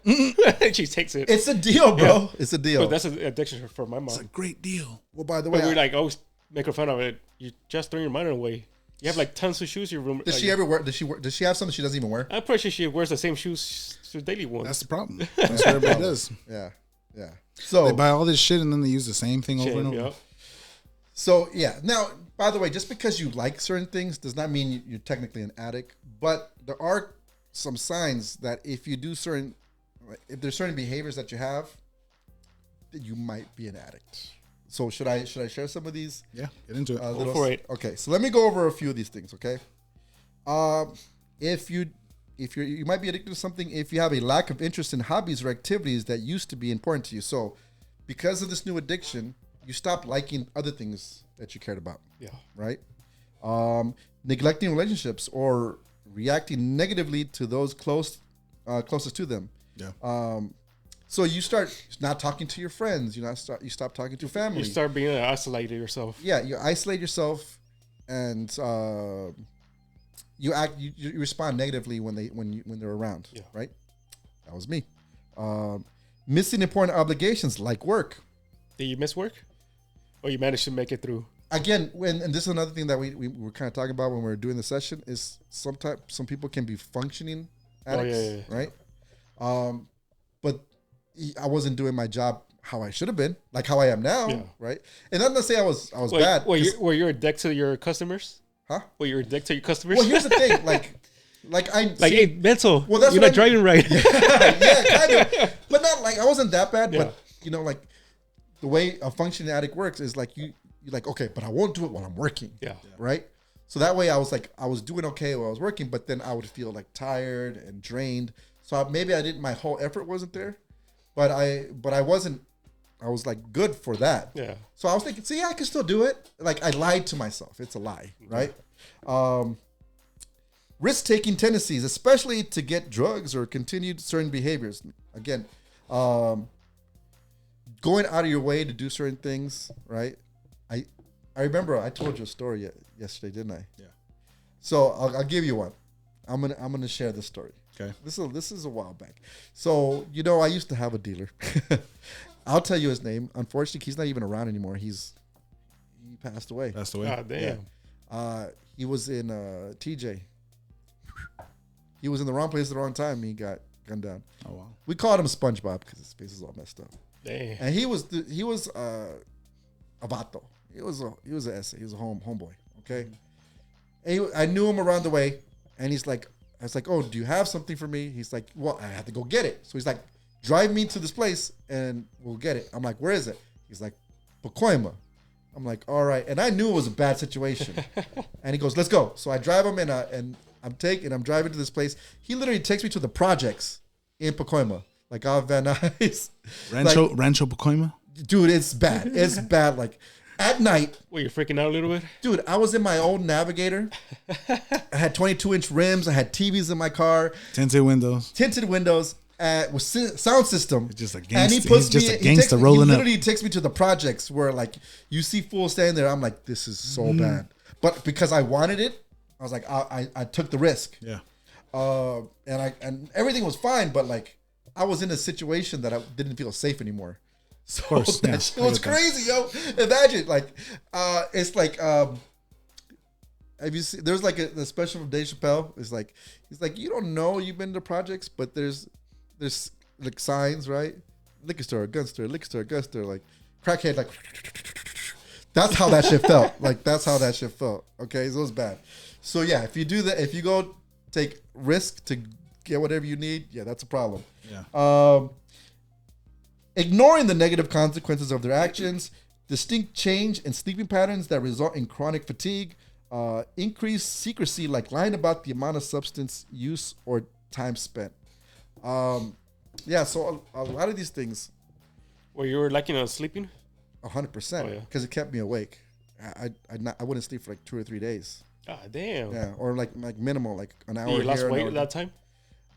S3: She takes it.
S2: It's a deal, bro. Yeah. It's a deal.
S3: But that's an addiction for my mom.
S1: It's a great deal.
S2: Well, by the way,
S3: we like always make her fun of it. You just throw your mind away. You have like tons of shoes in your room.
S2: Does she ever wear? Does she have something she doesn't even wear?
S3: I'm pretty sure she wears the same shoes, her daily ones.
S1: That's the problem. That's what everybody does.
S2: Yeah. So
S1: they buy all this shit and then they use the same thing over and over.
S3: Yep.
S2: So yeah. Now, by the way, just because you like certain things does not mean you're technically an addict. But there are some signs that if there's certain behaviors that you have, that you might be an addict. So should I share some of these?
S1: Yeah, get into it.
S3: Go for it.
S2: Okay, so let me go over a few of these things. Okay, if you might be addicted to something if you have a lack of interest in hobbies or activities that used to be important to you. So because of this new addiction, you stop liking other things that you cared about.
S3: Yeah.
S2: Right. Neglecting relationships or reacting negatively to those closest to them.
S1: Yeah.
S2: So you start not talking to your friends. You stop talking to family.
S3: You start being isolated yourself.
S2: Yeah, you isolate yourself, and you respond negatively when they're around. Yeah. Right. That was me. Missing important obligations like work.
S3: Did you miss work, or you managed to make it through?
S2: Again, and this is another thing that we were kind of talking about when we were doing the session is sometimes some people can be functioning addicts, right? But I wasn't doing my job how I should have been, like how I am now, right? And not to say I was bad.
S3: Were you addicted to your customers?
S2: Huh?
S3: Were you addicted to your customers?
S2: Well, here's the thing,
S3: hey, mental.
S2: Well, that's
S3: you're not driving right.
S2: Yeah, kind of, but not like I wasn't that bad. Yeah. But like the way a functioning addict works is like you're like, okay, but I won't do it while I'm working.
S3: Yeah.
S2: Right. So that way I was doing okay while I was working, but then I would feel like tired and drained. So maybe my whole effort wasn't there, but I wasn't. I was like good for that.
S3: Yeah.
S2: So I was thinking, see, I can still do it. Like I lied to myself. It's a lie, right? Risk-taking tendencies, especially to get drugs or continued certain behaviors. Again, going out of your way to do certain things, right? I remember I told you a story yesterday, didn't I?
S1: Yeah.
S2: So I'll give you one. I'm gonna share this story.
S1: Okay.
S2: This is a while back. So I used to have a dealer. I'll tell you his name. Unfortunately, he's not even around anymore. He passed away.
S1: Passed away.
S3: God damn.
S2: He was in TJ. He was in the wrong place at the wrong time. He got gunned down.
S1: Oh wow.
S2: We called him SpongeBob because his face is all messed up.
S3: Damn.
S2: And he was a vato. He was an essay. He was a homeboy. Okay. And I knew him around the way, and I was like, oh, do you have something for me? He's like, well, I have to go get it. So he's like, drive me to this place and we'll get it. I'm like, where is it? He's like, Pacoima. I'm like, all right. And I knew it was a bad situation. And he goes, let's go. So I drive him and I'm driving to this place. He literally takes me to the projects in Pacoima, like out Van Nuys.
S1: Rancho Pacoima.
S2: Dude, it's bad. It's bad. Like at night,
S3: Well, you're freaking out a little bit?
S2: dude, I was in my old Navigator. I had 22-inch rims. I had TVs in my car,
S1: Tinted windows.
S2: tinted windows, with sound system.
S1: Just a
S2: And he
S1: gangster.
S2: puts
S1: He's just
S2: me.
S1: a
S2: He
S1: gangster
S2: takes,
S1: rolling
S2: he
S1: up.
S2: literally takes me to the projects where like you see fools standing there. I'm like, this is so bad. But because I wanted it, I was like, I took the risk.
S1: Yeah.
S2: And everything was fine, but like I was in a situation that I didn't feel safe anymore. So
S1: course,
S2: that
S1: yeah,
S2: shit
S1: I
S2: was
S1: get that.
S2: crazy, yo. Imagine like it's like have you seen there's like a special from Dave Chappelle. It's like he's like, you don't know you've been to projects, but there's like signs, right? Liquor store, gun store, liquor store, gun store, like crackhead, like that's how that shit felt. Like that's how that shit felt. Okay, so it was bad. So yeah, if you do that, if you go take risk to get whatever you need, yeah, that's a problem.
S1: Yeah.
S2: Ignoring the negative consequences of their actions, distinct change in sleeping patterns that result in chronic fatigue, increased secrecy like lying about the amount of substance use or time spent. Yeah, so a lot of these things,
S3: Well, you were like, sleeping?
S2: 100%,
S3: Oh, yeah.
S2: because it kept me awake. I wouldn't sleep for like 2 or 3 days.
S3: God damn.
S2: Yeah, or like minimal, like an hour.
S3: You
S2: here,
S3: lost
S2: an
S3: weight
S2: hour
S3: at
S2: there.
S3: that time?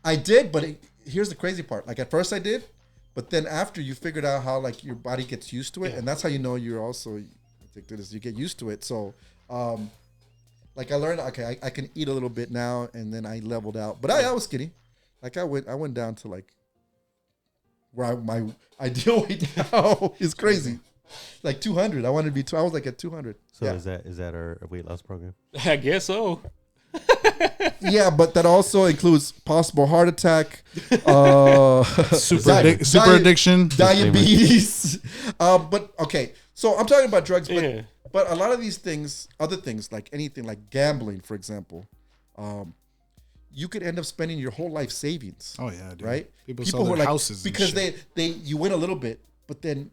S2: I did, but here's the crazy part. Like at first I did, but then after you figured out how like your body gets used to it,
S3: Yeah.
S2: and that's how you know you're also addicted is you get used to it. So, like I learned, okay, I can eat a little bit now, and then I leveled out. But I was skinny. Like I went down to like where my ideal weight now is crazy. Like 200. I wanted to be. I was like at 200.
S4: So
S2: yeah.
S4: is that our weight loss program?
S3: I guess so.
S2: Yeah, but that also includes possible heart attack,
S1: Super addiction.
S2: diabetes. But okay, so I'm talking about drugs, but
S3: Yeah.
S2: but a lot of these things, other things like anything like gambling, for example, you could end up spending your whole life savings,
S1: Oh yeah, dude.
S2: right?
S1: People sell their houses and
S2: because
S1: shit.
S2: you win a little bit, but then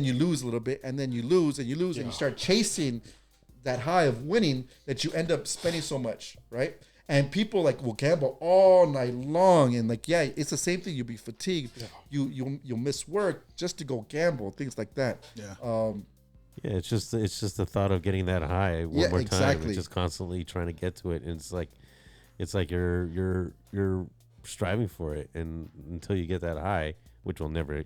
S2: you lose a little bit, and then you lose and you lose, and you start chasing that high of winning that you end up spending so much, right? And people like will gamble all night long, and like it's the same thing. You'll be fatigued. Yeah. You'll miss work just to go gamble, things like that.
S1: Yeah.
S4: Yeah, it's just the thought of getting that high one
S2: Yeah,
S4: more time.
S2: exactly.
S4: It's just constantly trying to get to it, and it's like you're striving for it, and until you get that high, which will never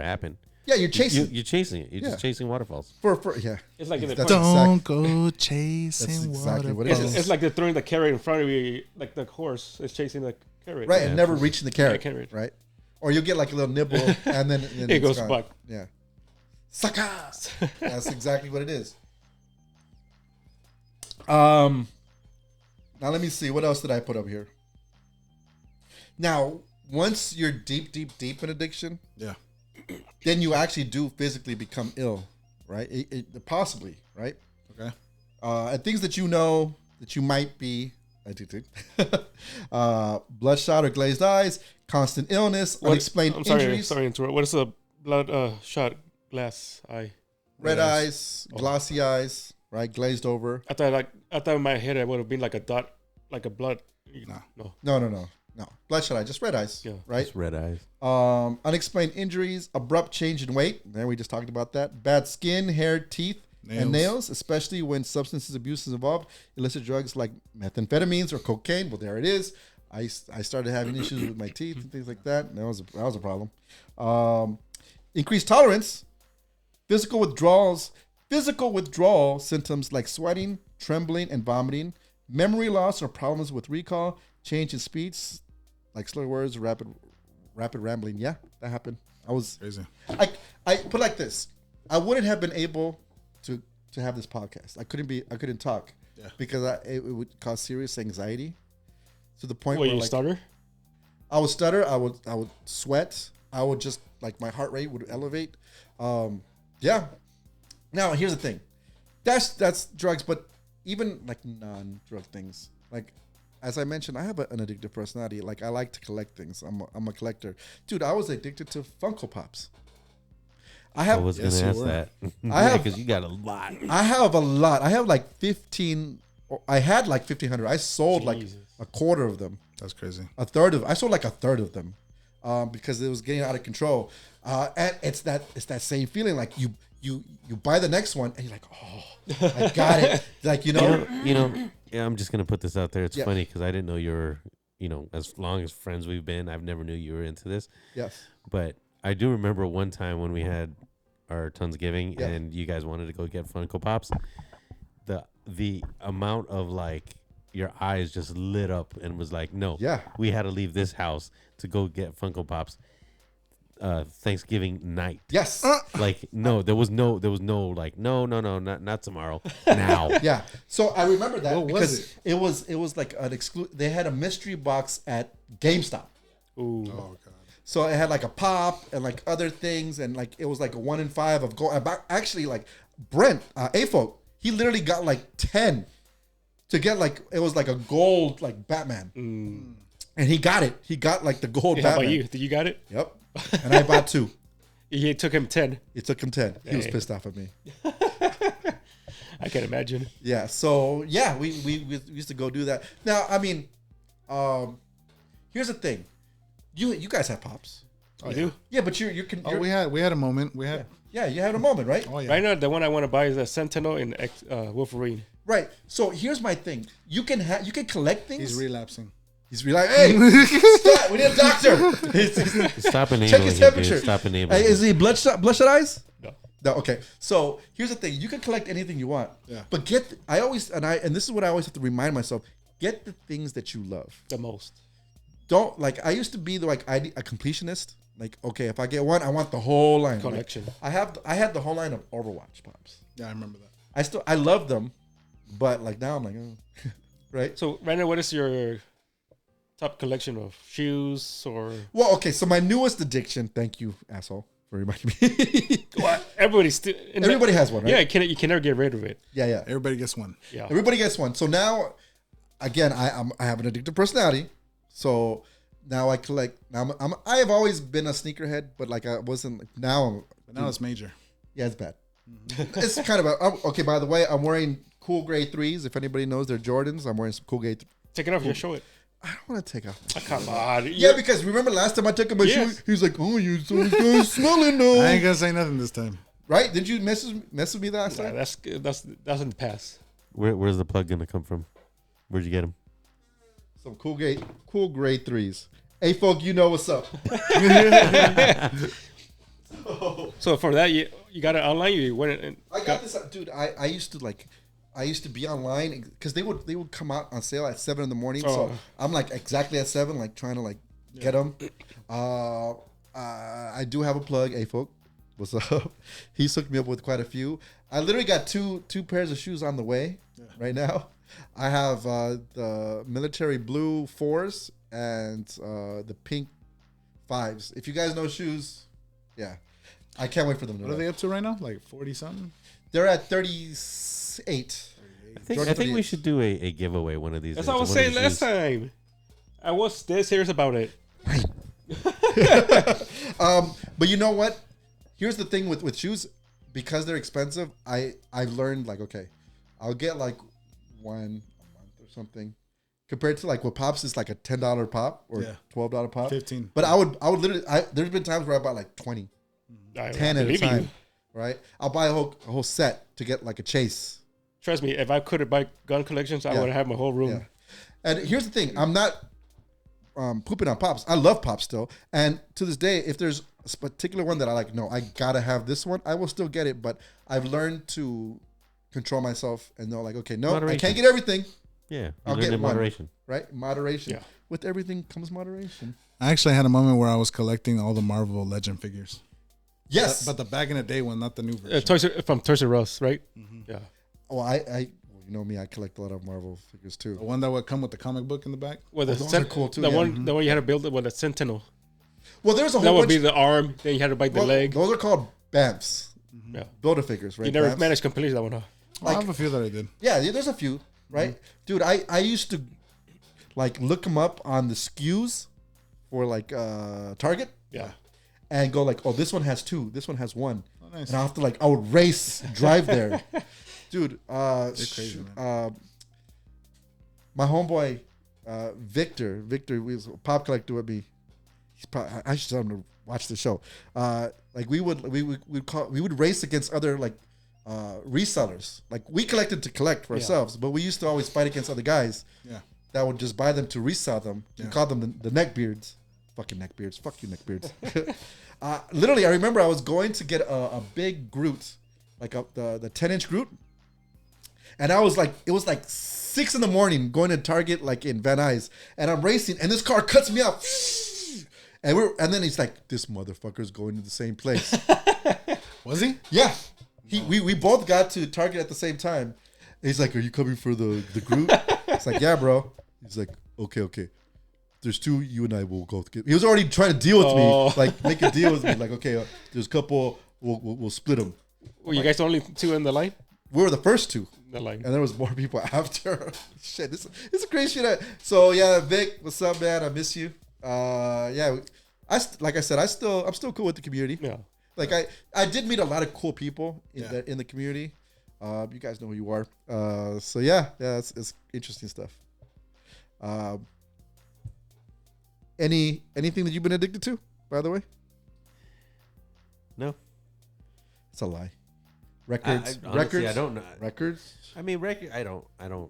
S4: happen.
S2: Yeah, you're chasing
S4: You're chasing it. You're
S2: Yeah.
S4: just chasing waterfalls.
S2: for yeah.
S3: It's like in the
S2: That's
S3: front.
S1: Don't go chasing
S2: That's exactly what it
S1: waterfalls.
S2: is.
S3: It's like they're throwing the carrot in front of you, like the horse is chasing the carrot.
S2: Right,
S4: Yeah.
S2: and never reaching the carrot,
S3: carrot.
S2: right? Or you'll get like a little nibble, and then
S3: It
S2: it's
S3: goes
S2: gone.
S3: back.
S2: Yeah, sucker. That's exactly what it is. Now let me see. What else did I put up here? Now, once you're deep in addiction,
S1: Yeah.
S2: then you actually do physically become ill, right? Possibly, right?
S1: Okay.
S2: And things that you know that you might be addicted. Bloodshot or glazed eyes, constant illness, unexplained
S3: I'm sorry,
S2: injuries,
S3: sorry to interrupt. What is a blood shot glass eye?
S2: red eyes, glossy eyes, right? Glazed over.
S3: I thought in my head it would have been like a dot, like a blood.
S1: No.
S3: No.
S2: No. Bloodshot eye, just red eyes,
S3: Yeah.
S2: right?
S4: Just red eyes.
S2: Unexplained injuries, abrupt change in weight. Then we just talked about that. Bad skin, hair, teeth, and nails, especially when substance abuse is involved. Illicit drugs like methamphetamines or cocaine. Well, there it is. I started having issues with my teeth and things like that. That was a problem. Increased tolerance, physical withdrawal symptoms like sweating, trembling, and vomiting, memory loss or problems with recall, change in speech, like slur words, rapid rambling. Yeah, that happened. I was
S1: Crazy.
S2: I put it like this. I wouldn't have been able to have this podcast. I couldn't talk because it would cause serious anxiety to the point where
S3: you
S2: like
S3: stutter?
S2: I would stutter. I would sweat. I would just like my heart rate would elevate. Yeah. Now here's the thing. That's drugs, but even like non-drug things. Like as I mentioned, I have an addictive personality. Like I like to collect things. I'm a collector, dude. I was addicted to Funko Pops.
S4: I was
S1: Yes,
S4: gonna
S1: you
S4: ask
S1: were.
S4: that.
S2: I have-
S4: because you got a lot.
S2: I have a lot. I have like 15. I had like 1,500. I sold like
S3: Jesus.
S2: a quarter of them.
S1: That's crazy.
S2: I sold like a third of them because it was getting out of control. And it's that same feeling like you buy the next one and you're like, oh, I got it. Like
S4: You know, yeah, I'm just gonna put this out there. It's
S2: Yeah.
S4: funny because I didn't know you were, as long as friends we've been, I've never knew you were into this.
S2: yes,
S4: But I do remember one time when we had our Tunsgiving
S2: Yeah.
S4: and you guys wanted to go get Funko Pops. The amount of like your eyes just lit up and was like, no,
S2: Yeah.
S4: we had to leave this house to go get Funko Pops. Thanksgiving night.
S2: yes,
S4: Like no, there was no like no, not tomorrow. Now.
S2: yeah. So I remember that
S1: What was
S2: because it was like an They had a mystery box at GameStop.
S3: Ooh.
S1: Oh god.
S2: So it had like a pop and like other things, and like it was like a 1 in 5 of gold. Actually, like Brent AFO, he literally got like 10 to get like it was like a gold like Batman, and he got it. He got like the gold
S3: Yeah, how
S2: Batman.
S3: about you? Did you got it?
S2: Yep. And I bought 2.
S3: It took him 10.
S2: It took him 10. He was
S3: Hey.
S2: pissed off at me.
S3: I can imagine.
S2: Yeah. So yeah, we used to go do that. Now I mean, here's the thing. You guys have pops.
S3: You do?
S2: Yeah, but you're
S1: Oh, we had a moment. We had.
S2: yeah, you had a moment, right?
S1: Oh yeah.
S3: Right now, the one I want to buy is a Sentinel and Wolverine.
S2: Right. So here's my thing. You can collect things.
S1: He's relapsing.
S2: He's like, hey, stop. We need a doctor.
S4: Stop enabling
S2: Check his
S4: him, dude.
S2: temperature.
S4: Stop enabling
S2: Hey, is he bloodshot eyes?
S3: No.
S2: No. Okay. So here's the thing. You can collect anything you want.
S1: Yeah.
S2: But and this is what I always have to remind myself. Get the things that you love.
S3: The most.
S2: Don't like. I used to be like a completionist. Like, okay, if I get one, I want the whole line. Like,
S3: Collection.
S2: I had the whole line of Overwatch Pops.
S1: Yeah, I remember that.
S2: I love them, but like now I'm like, oh. Right.
S3: So, right now, what is your top collection of shoes or.
S2: Well, okay. So my newest addiction. Thank you, asshole, for reminding me.
S3: Well, everybody's still.
S2: Everybody has one, right?
S3: Yeah, you can never get rid of it.
S2: Yeah.
S1: Everybody gets one.
S3: Yeah.
S2: Everybody gets one. So now, again, I have an addictive personality. So now I collect. Now I have always been a sneakerhead, but like I wasn't. Now
S1: But now it's major.
S2: yeah, it's bad. It's kind of okay. By the way, I'm wearing cool gray 3s. If anybody knows, they're Jordans. I'm wearing some cool gray.
S3: Take it off. You show it.
S2: I don't want to take off.
S3: Oh, come on.
S2: Yeah, because remember last time I took him my
S3: Yes.
S2: shoe, he's like, "Oh, you so smelling though."
S1: I ain't gonna say nothing this time.
S2: Right? Did you mess with me last
S3: Nah,
S2: time?
S3: that's in the past.
S4: Where's the plug gonna come from? Where'd you get him?
S2: Some cool gray 3s. Hey, folk, you know what's up.
S3: So for that, you got it online. You went and
S2: I got this, dude. I used to be online because they would come out on sale at 7 in the morning. So
S3: Oh.
S2: I'm like exactly at 7, like trying to like get them. I do have a plug. Hey, folk, what's up? He's hooked me up with quite a few. I literally got two pairs of shoes on the way right now. I have the military blue 4s and the pink 5s. If you guys know shoes, yeah. I can't wait for them to
S1: What are
S2: know.
S1: they up to right now? Like 40 something?
S2: They're at 38.
S4: I think
S2: Jordan
S4: we
S2: 38.
S4: should do a giveaway one of these.
S3: that's
S4: days.
S3: what I was
S4: One of
S3: saying
S4: these
S3: last
S4: shoes.
S3: time. I was dead serious about it.
S2: But you know what? Here's the thing with shoes, because they're expensive. I've learned like, okay, I'll get like one a month or something, compared to like what Pops is like a $10 pop or
S1: Yeah.
S2: $12 pop.
S1: 15.
S2: But I would literally. There's been times where I bought like 20,
S3: I
S2: 10 at a
S3: believe you.
S2: time. right? I'll buy a whole set to get like a chase.
S3: Trust me, if I could buy gun collections, I
S2: Yeah.
S3: would have my whole room.
S2: Yeah. And here's the thing: I'm not pooping on Pops. I love Pops still, and to this day, if there's a particular one that I like, no, I gotta have this one. I will still get it, but I've learned to control myself and know, like, okay, no, I
S4: Moderation.
S2: can't get everything.
S4: Yeah,
S2: I'll
S4: you
S2: get
S4: learn in
S2: one.
S4: moderation.
S2: Right? Moderation.
S3: Yeah.
S2: With everything comes moderation.
S1: I actually had a moment where I was collecting all the Marvel Legend figures.
S2: Yes.
S1: But the back in the day one, not the new version.
S3: From Toys R Us, right? Yeah.
S2: Oh, well, you know me, I collect a lot of Marvel figures
S1: The
S2: too.
S1: one that would come with the comic book in the back.
S3: Well,
S2: those are cool too,
S3: The
S2: yeah.
S3: one, the one you had to build it with a Sentinel.
S2: Well, there's a
S3: That
S2: whole
S3: would
S2: bunch.
S3: be the arm. Then you had to bite the
S2: well,
S3: leg.
S2: Those are called BAMFs.
S3: Yeah.
S2: Build-A-Figures, right?
S3: You never
S2: BAMFs?
S3: managed to complete that one, huh?
S1: I have a few that I did.
S2: Yeah, there's a few, right? Dude, I used to like look them up on the SKUs for like Target
S3: Yeah.
S2: and go like, oh, this one has 2, this one has 1.
S1: Oh, nice.
S2: And I have to like, I would race, drive there. Dude,
S1: crazy,
S2: my homeboy, Victor, we was a pop collector with me. He's probably, I should tell him to watch the show. Like we would race against other like resellers. Like we collected to collect for ourselves, but we used to always fight against other guys
S1: Yeah.
S2: that would just buy them to resell them. We called them the neckbeards. Fucking neckbeards. Fuck you, neckbeards. Literally, I remember I was going to get a big Groot, like the 10-inch Groot. And I was like, it was like 6 a.m. going to Target, like in Van Nuys, and I'm racing, and this car cuts me off. And then he's like, this motherfucker's going to the same place.
S1: Was he?
S2: Yeah. We both got to Target at the same time. He's like, are you coming for the Groot? It's like, yeah, bro. He's like, okay. There's 2, you and I will go. He was already trying to deal with me, like make a deal with me. Like, okay, there's a couple, we'll split them.
S3: Were you guys the only 2 in the line?
S2: We were the first 2.
S3: The line.
S2: And there was more people after. Shit, this is crazy shit. So yeah, Vic, what's up, man? I miss you. Yeah, like I said, I'm still cool with the community.
S3: Yeah.
S2: Like I did meet a lot of cool people in the community. You guys know who you are. So yeah, it's interesting stuff. Anything that you've been addicted to, by the way?
S4: No.
S2: It's a lie. Records.
S4: Honestly,
S2: records.
S4: I don't know.
S2: Records.
S4: I mean, record. I don't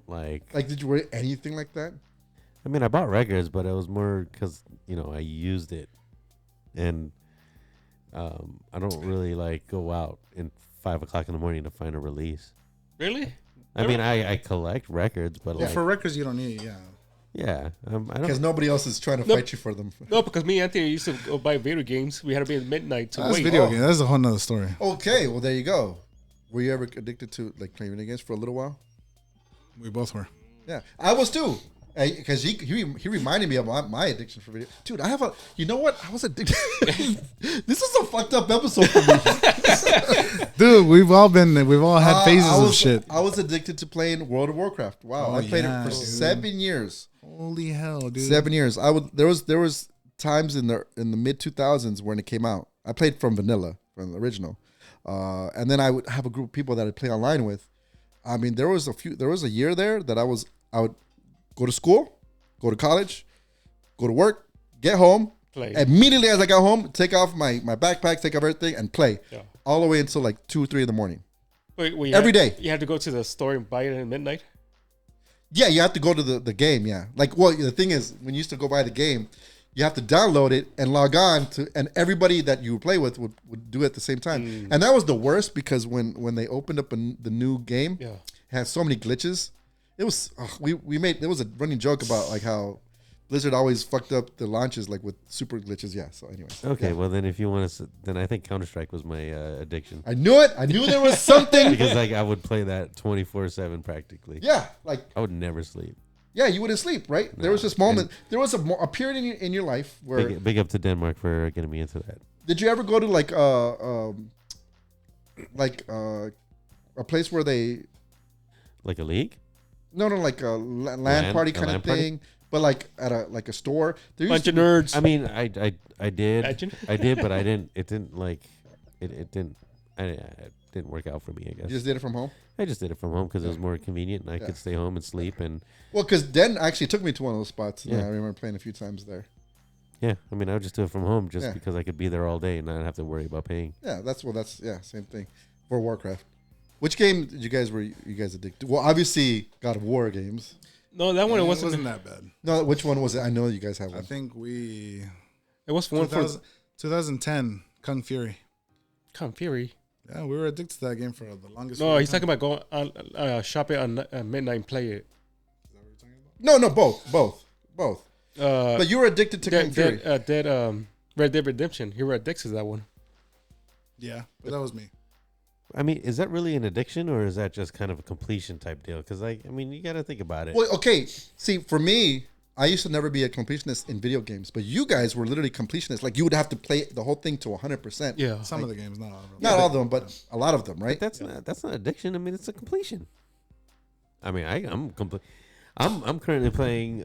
S4: like.
S2: Like, did you wear anything like that?
S4: I mean, I bought records, but it was more because I used it, and I don't really like go out in 5 o'clock in the morning to find a release.
S3: Really?
S4: I mean, I collect records, but
S1: Yeah,
S4: like,
S1: for records you don't need. Yeah.
S4: yeah, I don't.
S2: Because nobody else is trying to
S3: Nope.
S2: fight you for them.
S3: No, because me and Anthony used to go buy video games. We had to be at midnight to
S1: That's
S3: wait.
S1: video game. That's a whole nother story.
S2: Okay, well there you go. Were you ever addicted to like playing video games for a little while?
S1: We both were.
S2: Yeah, I was too. Because he reminded me of my addiction for video. Dude, I have a. You know what? I was addicted. This is a fucked up episode for me.
S1: Dude, we've all had phases of shit.
S2: I was addicted to playing World of Warcraft. Wow,
S1: Oh,
S2: I played
S1: yeah,
S2: it for
S1: dude.
S2: 7 years.
S1: Holy hell, dude.
S2: 7 years. There was times in the mid 2000s when it came out. I played from vanilla, from the original, and then I would have a group of people that I'd play online with. I mean, there was a year there that I would go to school, go to college, go to work, get home.
S3: Play.
S2: Immediately as I got home, take off my backpack, take off everything, and play.
S3: Yeah.
S2: All the way until like 2 or 3 in the morning.
S3: Wait,
S2: Every day.
S3: You had to go to the store and buy it at midnight?
S2: Yeah, you have to go to the game, yeah. Like, well, the thing is, when you used to go buy the game, you have to download it and log on to, and everybody that you play with would do it at the same time. And that was the worst because when they opened up the new game,
S3: Yeah.
S2: it had so many glitches. It was, there was a running joke about like how Blizzard always fucked up the launches like with super glitches. Yeah, so anyway.
S4: Okay,
S2: Yeah.
S4: well then, if you want to, then I think Counter-Strike was my addiction
S2: I knew it. I knew there was something.
S4: because like I would play that 24/7 practically.
S2: Yeah, like,
S4: I would never sleep.
S2: yeah, you wouldn't sleep, right? There was this moment, there was a period in your life where,
S4: Big up to Denmark for getting me into that.
S2: did you ever go to like a place where they,
S4: Like a league?
S2: no, like a LAN
S4: LAN-
S2: party
S4: a
S2: kind
S4: LAN
S2: of
S4: party?
S2: thing, but like at a store. There used
S3: Bunch
S2: to
S3: of
S2: be-
S3: nerds.
S4: I mean, I did,
S3: Imagine.
S4: I did, but I didn't. It didn't like, it didn't. It didn't work out for me. I
S2: You
S4: guess
S2: just did it from home.
S4: I just did it from home because it was more convenient, and I
S2: Yeah.
S4: could stay home and sleep. And
S2: Well, because Den actually took me to one of those spots. And
S4: Yeah.
S2: I remember playing a few times there.
S4: Yeah, I mean, I would just do it from home just
S2: Yeah.
S4: because I could be there all day and not have to worry about paying.
S2: Yeah, same thing for Warcraft. Which game did you guys addicted to? Well, obviously God of War games.
S3: No, that one
S1: it
S3: it wasn't.
S1: wasn't that bad.
S2: No, which one was it? I know you guys have
S1: I
S2: one.
S1: think we
S3: It was one for
S1: 2010 Kung Fury.
S3: Kung Fury.
S1: Yeah, we were addicted to that game for the longest.
S3: No,
S1: period
S3: he's
S1: of
S3: talking
S1: time.
S3: about going on shop it on midnight and play it.
S2: No, both.
S3: Uh,
S2: But you were addicted to Kung Fury.
S3: Red Dead Redemption. You were addicted to that one.
S1: Yeah, but that was me.
S4: I mean, is that really an addiction or is that just kind of a completion type deal? Because, like, I mean, you got to think about it.
S2: Well, okay. See, for me, I used to never be a completionist in video games, but you guys were literally completionists. Like you would have to play the whole thing to 100%.
S3: Yeah.
S1: Some of the games, not all of them.
S2: Not all of them, but a lot of them, right?
S4: That's not addiction. I mean, it's a completion. I mean, I'm complete. I'm currently playing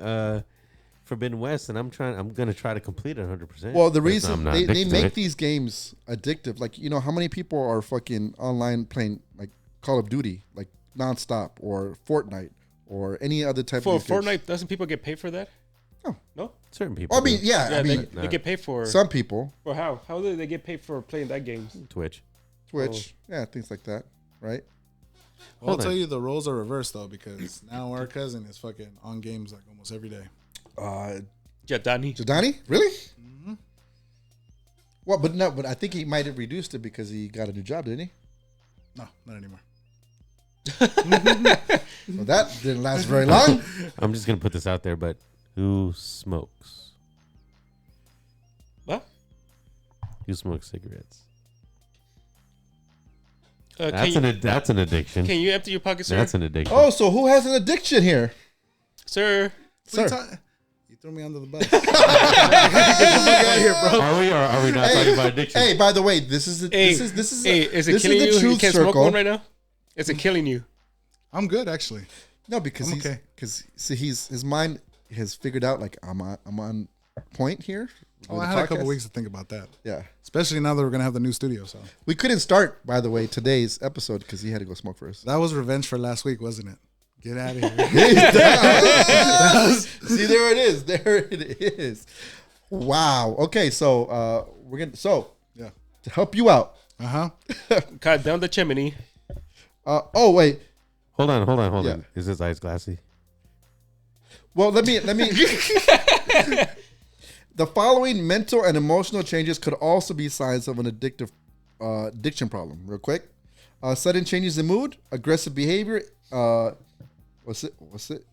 S4: Forbidden West, and I'm gonna try to complete it 100%.
S2: Well, the
S4: But
S2: reason
S4: I'm not
S2: they
S4: addicted to
S2: make
S4: it.
S2: these games addictive, like, you know, how many people are fucking online playing like Call of Duty, like nonstop, or Fortnite, or any other type
S3: For
S2: of these games?
S3: Fortnite, doesn't people get paid for that?
S2: No.
S3: No?
S4: certain people.
S2: I mean,
S4: do.
S2: yeah,
S3: Yeah,
S2: I mean,
S3: they get paid for.
S2: some people,
S3: For how? How do they get paid for playing that game?
S4: Twitch.
S2: Twitch, yeah, things like that, right?
S1: Well, I'll
S4: Hold
S1: tell
S4: on.
S1: you the roles are reversed though, because now our cousin is fucking on games like almost every day.
S3: Jadani.
S2: Jadani, really? Well, but I think he might have reduced it because he got a new job, didn't he?
S1: No, not anymore.
S2: Well, that didn't last very long.
S4: I'm just gonna put this out there, but who smokes?
S3: What?
S4: Who smokes cigarettes?
S3: Can
S4: That's an addiction.
S3: you empty your pocket, sir?
S4: That's an addiction.
S2: Oh, so who has an addiction here?
S3: Sir.
S2: Sir.
S1: You threw me under the bus.
S4: Are we or are we not talking about addiction?
S2: Hey, by the way, this is
S3: Hey,
S2: is
S3: hey, is it
S2: this
S3: killing
S2: the
S3: you? You
S2: truth
S3: can't smoke
S2: circle.
S3: one right now? Is it killing you?
S1: I'm good actually.
S2: No, because
S1: I'm
S2: he's
S1: okay.
S2: because see, his mind has figured out like I'm on point here.
S1: Oh,
S2: with
S1: I
S2: the
S1: had a couple
S2: podcast.
S1: weeks to think about that.
S2: Yeah,
S1: Especially now that we're gonna have the new studio. So
S2: we couldn't start, by the way, today's episode because he had to go smoke first.
S1: that was revenge for last week, wasn't it? Get out of here.
S2: See, there it is. There it is. Wow. Okay, so we're gonna
S1: Yeah.
S2: to help you out.
S1: Uh huh.
S3: Cut down the chimney.
S2: Oh wait.
S4: Hold on.
S2: Yeah.
S4: Is his eyes glassy?
S2: Well, let me. The following mental and emotional changes could also be signs of an addiction problem. Real quick, sudden changes in mood, aggressive behavior. What's it?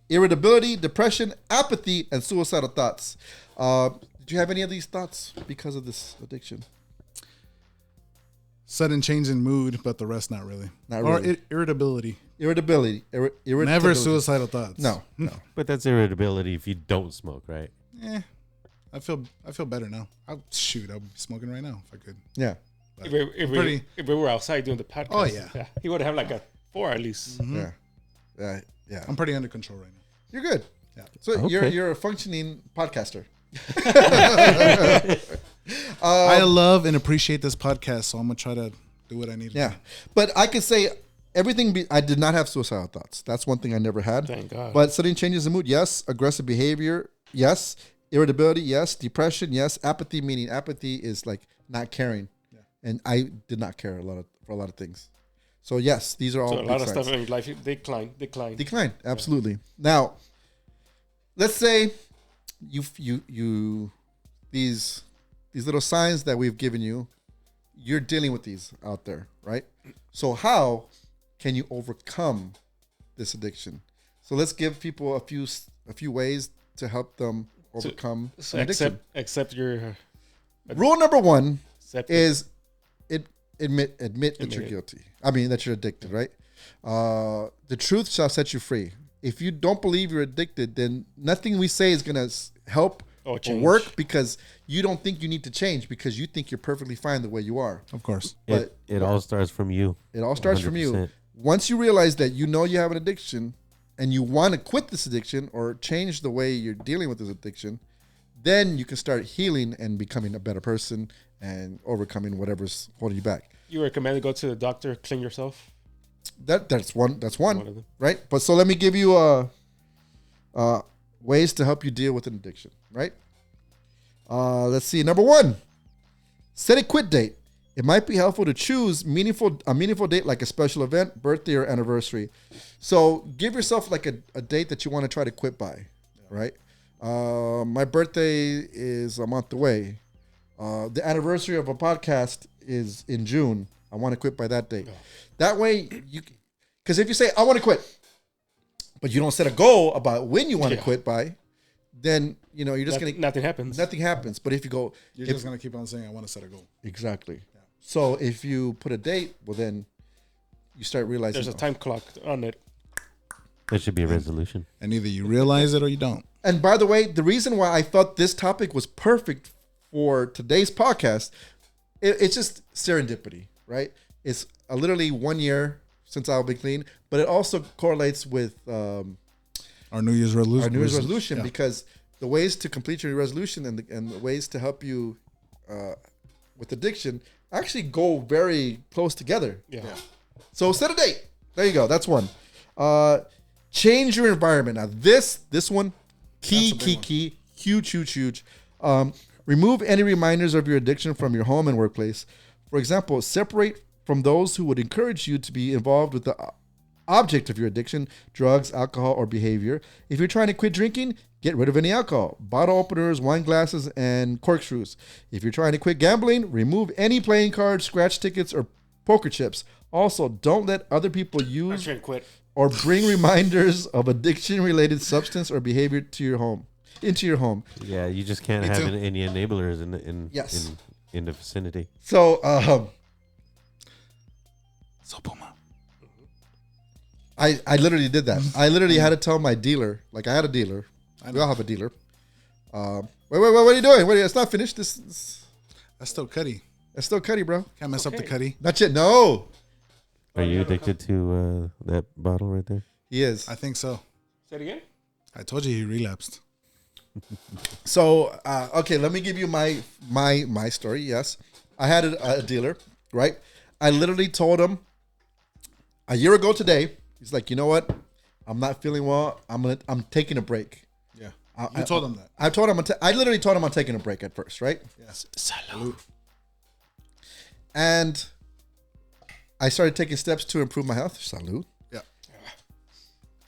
S2: Irritability, depression, apathy, and suicidal thoughts. Did you have any of these thoughts because of this addiction?
S1: Sudden change in mood, but the rest not really.
S2: Not
S1: Or
S2: really.
S1: irritability.
S2: Irritability.
S1: Never suicidal thoughts.
S2: No.
S4: But that's irritability if you don't smoke, right?
S1: I feel better now. I'll be smoking right now if I could.
S2: Yeah.
S3: If we were outside doing the podcast,
S1: Oh, yeah.
S3: he would have like a 4 at least.
S2: Yeah. Yeah.
S1: I'm pretty under control right now.
S2: You're good.
S1: Yeah.
S2: So
S4: Okay.
S2: you're a functioning podcaster.
S1: I love and appreciate this podcast, so I'm gonna try to do what I need to
S2: Yeah,
S1: do.
S2: but I could say everything. I did not have suicidal thoughts. That's one thing I never had.
S3: Thank God.
S2: But sudden changes in mood, yes. Aggressive behavior, yes. Irritability, yes. Depression, yes. Apathy, meaning apathy is like not caring, and I did not care for a lot of things. So yes, these are all
S3: So a
S2: big
S3: lot of
S2: signs.
S3: stuff in your life decline.
S2: Decline, absolutely. Now, let's say you these little signs that we've given you, you're dealing with these out there, right? So how can you overcome this addiction? So let's give people a few ways to help them overcome
S3: So
S2: an addiction.
S3: accept your
S2: Rule number one
S3: accept
S2: is admit that
S3: Admit
S2: you're
S3: it.
S2: guilty. I mean that you're addicted, right? The truth shall set you free. If you don't believe you're addicted, then nothing we say is gonna help
S3: Or
S2: or
S3: change.
S2: work because you don't think you need to change because you think you're perfectly fine the way you are.
S1: Of course.
S2: But
S4: It all starts from you.
S2: it all starts from you.
S4: 100%.
S2: Once you realize that you know you have an addiction and you want to quit this addiction or change the way you're dealing with this addiction, then you can start healing and becoming a better person and overcoming whatever's holding you back.
S3: You recommend to go to the doctor, clean yourself.
S2: That's one,
S3: One of them.
S2: right? But so let me give you ways to help you deal with an addiction, right? Let's see. Number 1, set a quit date. It might be helpful to choose a meaningful date like a special event, birthday, or anniversary. So give yourself like a date that you want to try to quit by, right? My birthday is a month away. The anniversary of a podcast is in June. I want to quit by that date. That way, because if you say, I want to quit, but you don't set a goal about when you want to quit by, then, you're just going to...
S3: Nothing happens.
S2: Nothing happens. But if you go...
S1: You're just going to keep on saying, I want to set a goal.
S2: Exactly. Yeah. So if you put a date, well, then you start realizing...
S3: There's a time clock on it.
S4: There should be a resolution.
S1: And either you realize it or you don't.
S2: And by the way, the reason why I thought this topic was perfect for today's podcast, it's just serendipity, right? It's literally 1 year since I'll be clean, but it also correlates with
S1: our New Year's resolution.
S2: Yeah. Because the ways to complete your resolution and the ways to help you with addiction actually go very close together.
S3: Yeah.
S2: So set a date. There you go. That's one. Change your environment. Now this one, key, huge. Remove any reminders of your addiction from your home and workplace. For example, separate from those who would encourage you to be involved with the object of your addiction, drugs, alcohol, or behavior. If you're trying to quit drinking, get rid of any alcohol, bottle openers, wine glasses, and corkscrews. If you're trying to quit gambling, remove any playing cards, scratch tickets, or poker chips. Also, don't let other people use or bring reminders of addiction-related substance or behavior into your home.
S4: Yeah, you just can't have any enablers
S2: Yes.
S4: in the vicinity.
S2: So,
S1: Puma.
S2: I literally did that. I literally had to tell my dealer, like I had a dealer. We all have a dealer. Wait, what are you doing? It's not finished. This
S1: That's still Cuddy.
S2: That's still Cuddy, bro.
S1: Can't mess up the Cuddy.
S2: Not yet. No.
S4: Are you addicted to that bottle right there?
S2: He is.
S1: I think so.
S3: Say it again?
S1: I told you he relapsed.
S2: So, okay, let me give you my story. Yes. I had a dealer, right? I literally told him a year ago today, he's like, you know what? I'm not feeling well. I'm taking a break.
S1: Yeah. You told him that.
S2: I literally told him I'm taking a break at first, right?
S1: Yes.
S3: Salud.
S2: And I started taking steps to improve my health. Salud.
S1: Yeah.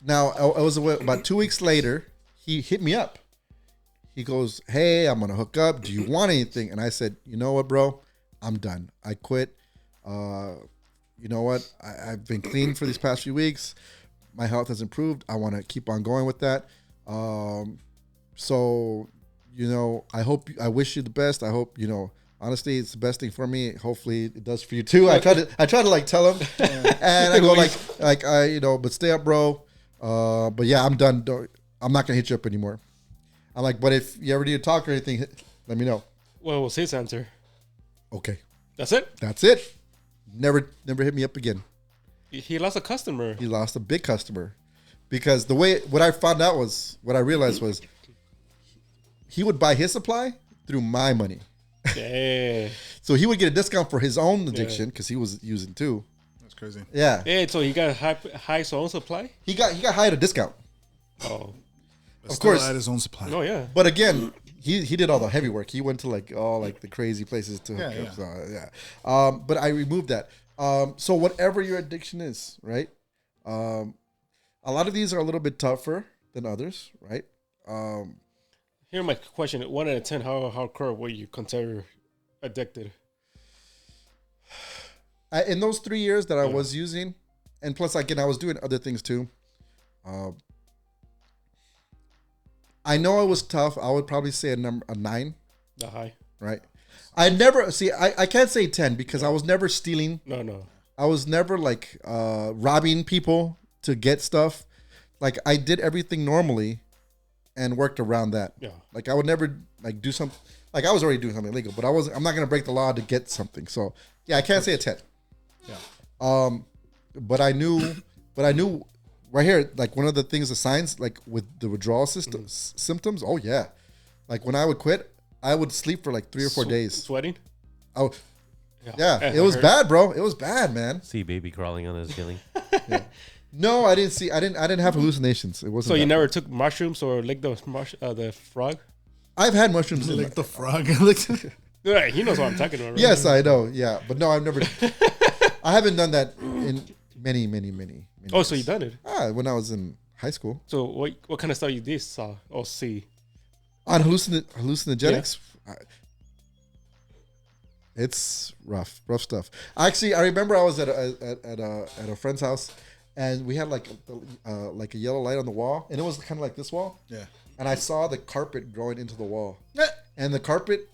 S2: Now, it was about 2 weeks later, he hit me up. He goes, hey, I'm going to hook up. Do you want anything? And I said, you know what, bro? I'm done. I quit. You know what? I've been clean for these past few weeks. My health has improved. I want to keep on going with that. So, I wish you the best. I hope, honestly, it's the best thing for me. Hopefully it does for you too. I try to like tell him and I go but stay up, bro. But yeah, I'm done. I'm not going to hit you up anymore. I'm like, but if you ever need to talk or anything, let me know.
S3: What was his answer?
S2: Okay.
S3: That's it?
S2: That's it. Never hit me up again.
S3: He lost a customer.
S2: He lost a big customer because what I realized was he would buy his supply through my money.
S3: Yeah.
S2: So he would get a discount for his own addiction because he was using too.
S1: That's crazy.
S2: Yeah.
S3: Hey, so he got high own supply?
S2: He got high at a discount.
S3: Oh.
S1: But
S2: Of
S1: still
S2: course.
S1: at his own supply.
S3: Oh, yeah.
S2: But again, he did all the heavy work. He went to the crazy places to hook up. So, yeah. But I removed that. So whatever your addiction is, right? A lot of these are a little bit tougher than others, right?
S3: Here my question: 1 out of 10, how hardcore were you consider addicted?
S2: In those 3 years that I was using, and plus again I was doing other things too. I know it was tough. I would probably say a 9.
S3: The high?
S2: Right. I can't say 10 because I was never stealing.
S3: No.
S2: I was never robbing people to get stuff. Like I did everything normally and worked around that.
S3: Yeah.
S2: Like I would never do something like I was already doing something illegal, but I'm not going to break the law to get something. So yeah, I can't say a 10.
S1: Yeah.
S2: But I knew right here, like one of the things, the signs, like with the withdrawal symptoms. Oh yeah. Like when I would quit, I would sleep for like 3 or 4 days.
S3: Sweating?
S2: Oh, yeah. It was bad, bro. It was bad, man.
S4: See baby crawling on his ceiling.
S2: Yeah. No, I didn't have hallucinations. It wasn't.
S3: So you never took mushrooms or licked the frog?
S2: I've had mushrooms. In
S1: Like the frog.
S3: Yeah, he knows what I'm talking about. Right?
S2: yes, I know. Yeah, but no, I've never. I haven't done that in many.
S3: Oh, so you done it?
S2: When I was in high school
S3: So what kind of stuff you did saw or see?
S2: on hallucinogenics. It's rough stuff. Actually, I remember I was at a friend's house, and we had like a yellow light on the wall, and it was kind of like this wall.
S1: Yeah.
S2: And I saw the carpet growing into the wall, and the carpet